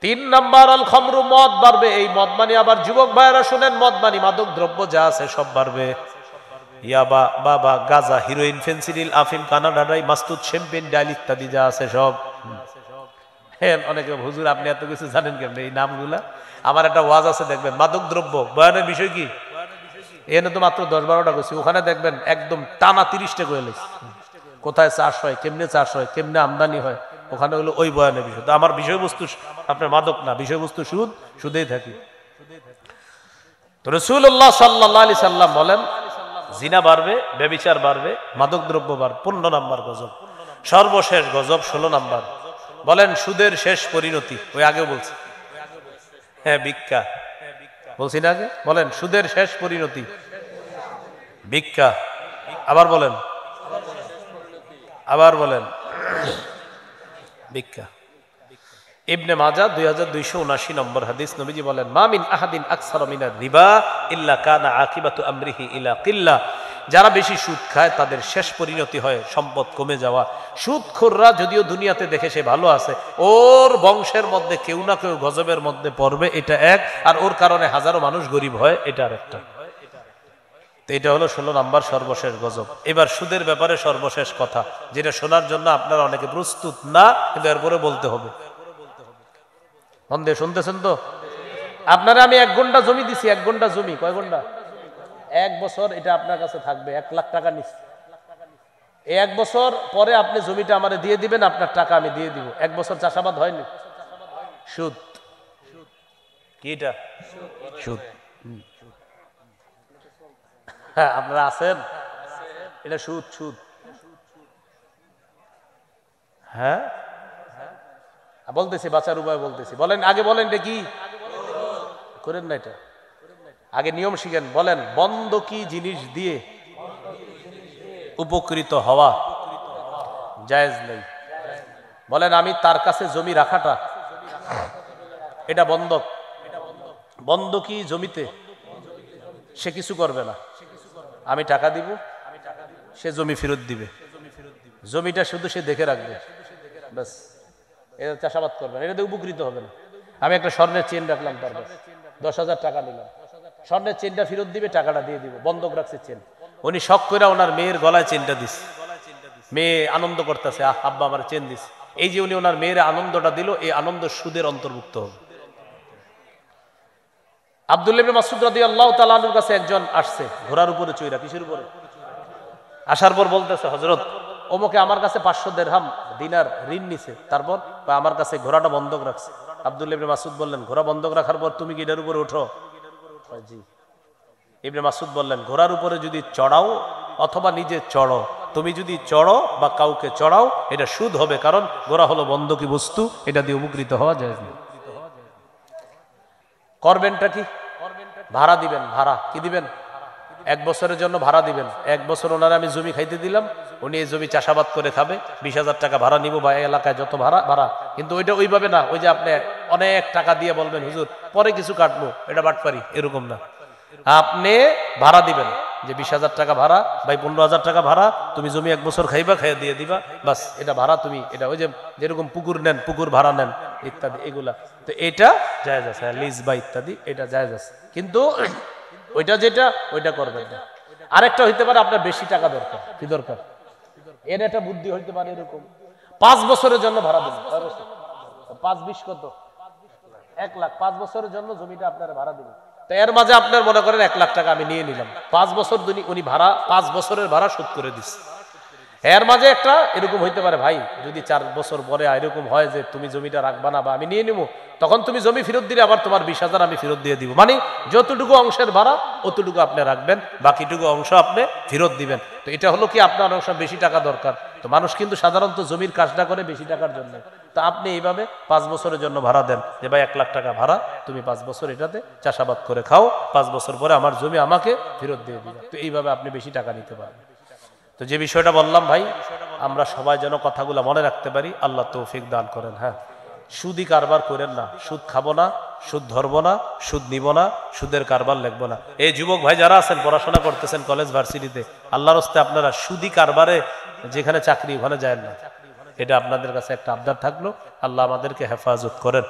3 নাম্বার আল খামরু, মদ বাড়বে। এই মদ মানে আবার যুবক ভাইয়েরা শুনেন, মদ মানে মাদক দ্রব্য যা আছে সব বাড়বে। ইয়াবা, বাবা, গাঁজা, হিরোইন, ফেন্সিডিল, আফিম, কানাডাডাই, মাস্তুদ, শ্যাম্পেন, ডাইল ইত্যাদি যা আছে সব। হ্যাঁ, অনেকে হুজুর আপনি এত কিছু জানেন কেমন এই নামগুলা? আমার একটা ওয়াজ আছে দেখবেন, মাদক দ্রব্য বয়ানের বিষয় কি, এনে তো মাত্র 10-12টা করছি, ওখানে দেখবেন একদম টানা 30টা করে লেগেছে। কোথায় চাষ হয়, কেমনে চাষ হয়, কেমনে আমদানি হয়, ওখানে হলো ওই বয়ানের বিষয়। তো আমার বিষয়বস্তু আপনার মাদক না, বিষয়বস্তু সুদ, সুদেই থাকি। তো রাসূলুল্লাহ সাল্লাল্লাহু আলাইহি সাল্লাম বলেন জিনা বাড়বে, ব্যভিচার বাড়বে, মাদক দ্রব্য বাড়বে, 15 নাম্বার গজব। সর্বশেষ গজব 16 নাম্বার। বলেন সুদের শেষ পরিণতি, ওই আগেও বলছি। হ্যাঁ, ভিক্ষা বলছি না আগে? বলেন সুদের শেষ পরিণতি ভিক্ষা। আবার বলেন, আবার বলেন ভিক্ষা। ইবনে মাজাহ 2279 নম্বর হাদিস, নবীজি বলেন মা মিন আহাদিন আকসারা মিনার রিবা ইল্লা কানা আকিবাতু আমরিহি ইলা কিল্লাহ। যারা বেশি সুদ খায় তাদের শেষ পরিণতি হয় সম্পদ কমে যাওয়া। সুদখোররা যদিও দুনিয়াতে দেখে সে ভালো আছে, ওর বংশের মধ্যে কেউ না কেউ গজবের মধ্যে পড়বে, এটা এক। আর ওর কারণে হাজারো মানুষ গরিব হয়, এটা আরেকটা। তো এটা হলো 16 নাম্বার সর্বশেষ গজব। এবার সুদের ব্যাপারে সর্বশেষ কথা, যেটা শোনার জন্য আপনারা অনেকে প্রস্তুত না, কিন্তু এরপরে বলতে হবে। মন দিয়ে শুনতেছেন তো? আপনারা আমি 1 ঘন্টা জমি দিছি, 1 ঘন্টা জমি, কয় ঘন্টা? 1 বছর এটা আপনার কাছে থাকবে, 1 লাখ টাকা নিচ্ছি। এই 1 বছর পরে আপনি জমিটা আমারে দিয়ে দিবেন, আপনার টাকা আমি দিয়ে দিব। 1 বছর চাষাবাদ হয়নি, সুদ। কি এটা? সুদ। হ্যাঁ, আপনারা আছেন? এটা সুদ, সুদ। হ্যাঁ বলতেছি, বাঁচার উপায় বলতেছি। বলেন আগে, বলেন এটা কি করেন না, এটা আগে নিয়ম শিখেন। বলেন বন্ধকি জিনিস দিয়ে উপকৃত হওয়া জায়েজ নেই। বলেন আমি তার কাছে জমি রাখাটা, এটা বন্ধক। বন্ধকি জমিতে সে কিছু করবে না, আমি টাকা দিব, সে জমি ফেরত দিবে। জমিটা শুধু সে দেখে রাখবে, ব্যাস। এটা চাষাবাদ করবে না, এটাতে উপকৃত হবে না। আমি একটা স্বর্ণের চেন রাখলাম, তার কাছে 10,000 টাকা নিলাম, স্বর্ণের চেনটা ফেরত দিবে, টাকাটা দিয়ে দিব, বন্ধক রাখছে চেন। উনি শখ করে ওনার মেয়ের গলায় চেনটা দিছে, মেয়ে আনন্দ করতেছে, আব্বা আমার চেন দিস। এই যে উনি ওনার মেয়ের আনন্দটা দিল, এই আনন্দ সুদের অন্তর্ভুক্ত হবে। আব্দুল্লাহ ইবনে মাসউদ রাদিয়াল্লাহু তাআলা আনহুর কাছে একজন আসছে, ঘোড়ার উপরে চড়া, কিসের উপরে? আসার পর বলতেছে হযরত ওমকে আমার কাছে 500 দিরহাম দিনার ঋণ নিছে, তারপর আমার কাছে ঘোড়াটা বন্ধক রাখছে। আব্দুল্লাহ ইবনে মাসউদ বললেন ঘোড়া বন্ধক রাখার পর তুমি কি এটার উপরে ওঠো? জি। ইবনে মাসউদ বললেন ঘোড়ার উপরে যদি চড়াও অথবা নিজে চড়ো, তুমি যদি চড়ো বা কাউকে চড়াও, এটা সুদ হবে, কারণ ঘোড়া হলো বন্ধকি বস্তু, এটা দিয়ে উপকৃত হওয়া যায় না। করবেনটা কি? ভাড়া দিবেন। ভাড়া কি দিবেন? 1 বছরের জন্য ভাড়া দিবেন। 1 বছর ওনারা আমি জমি খাইতে দিলাম, উনি এই জমি চাষাবাদ করে খাবে, 20,000 টাকা ভাড়া নিব, বা এলাকায় যত ভাড়া ভাড়া। কিন্তু ওইটা ওইভাবে না, ওই যে আপনি অনেক টাকা দিয়ে বলবেন হুজুর পরে কিছু কাটবো, এটা বাটপারি, এরকম না। আপনি ভাড়া দিবেন যে 20,000 টাকা ভাড়া, ভাই 15,000 টাকা ভাড়া, তুমি জমি 1 বছর খাইবা, খাইয়া দিয়ে দিবা, বাস। এটা ভাড়া, তুমি এটা ওই যে যেরকম পুকুর নেন, পুকুর ভাড়া নেন ইত্যাদি, এগুলা। তো এটা জায়েজ আছে, লিজ বা ইত্যাদি, এটা জায়েজ আছে। কিন্তু ওইটা যেটা ওইটা করবেন না। আরেকটা হইতে পারে আপনার বেশি টাকা দরকার। কি দরকার? এর একটা বুদ্ধি হইতে পারে এরকম 5 বছরের জন্য ভাড়া দেবেন। 5-20 কত? 1 লাখ। 5 বছরের জন্য জমিটা আপনার ভাড়া দেবেন। তো এর মাঝে আপনার মনে করেন 1 লাখ টাকা আমি নিয়ে নিলাম, 5 বছর উনি ভাড়া 5 বছরের ভাড়া শোধ করে দিচ্ছে। এর মাঝে একটা এরকম হইতে পারে ভাই যদি 4 বছর পরে এরকম হয় যে তুমি জমিটা রাখবা না বা আমি নিয়ে নিব, তখন তুমি জমি ফেরত দিলে আবার তোমার 20,000 আমি ফেরত দিয়ে দিব। মানে যতটুকু অংশের ভাড়া অতটুকু আপনি রাখবেন, বাকিটুকু অংশ আপনি ফেরত দিবেন। তো এটা হলো কি আপনার অংশ বেশি টাকা দরকার। তো মানুষ কিন্তু সাধারণত জমির কাজটা করে বেশি টাকার জন্য। তো আপনি এইভাবে 5 বছরের জন্য ভাড়া দেন যে ভাই 1 লাখ টাকা ভাড়া, তুমি 5 বছর এটাতে চাষাবাদ করে খাও, 5 বছর পরে আমার জমি আমাকে ফেরত দিয়ে দিবে। তো এইভাবে আপনি বেশি টাকা নিতে পারবেন। তো যে বিষয়টা বললাম ভাই, আমরা সবাই যেন কথাগুলো মনে রাখতে পারি, আল্লাহ তৌফিক দান করেন। হ্যাঁ, সুদি কারবার করেন না, সুদ খাবো না, সুদ ধরবো না, সুদ নিব না, সুদের কারবার লিখবো না। এই যুবক ভাই যারা আছেন পড়াশোনা করতেছেন কলেজ ভার্সিটিতে, আল্লাহর রাস্তায় আপনারা সুদি কারবারে যেখানে চাকরি ওখানে যায় না। এটা আপনাদের কাছে একটা আবদার থাকলো, আল্লাহ আমাদেরকে হেফাজত করেন।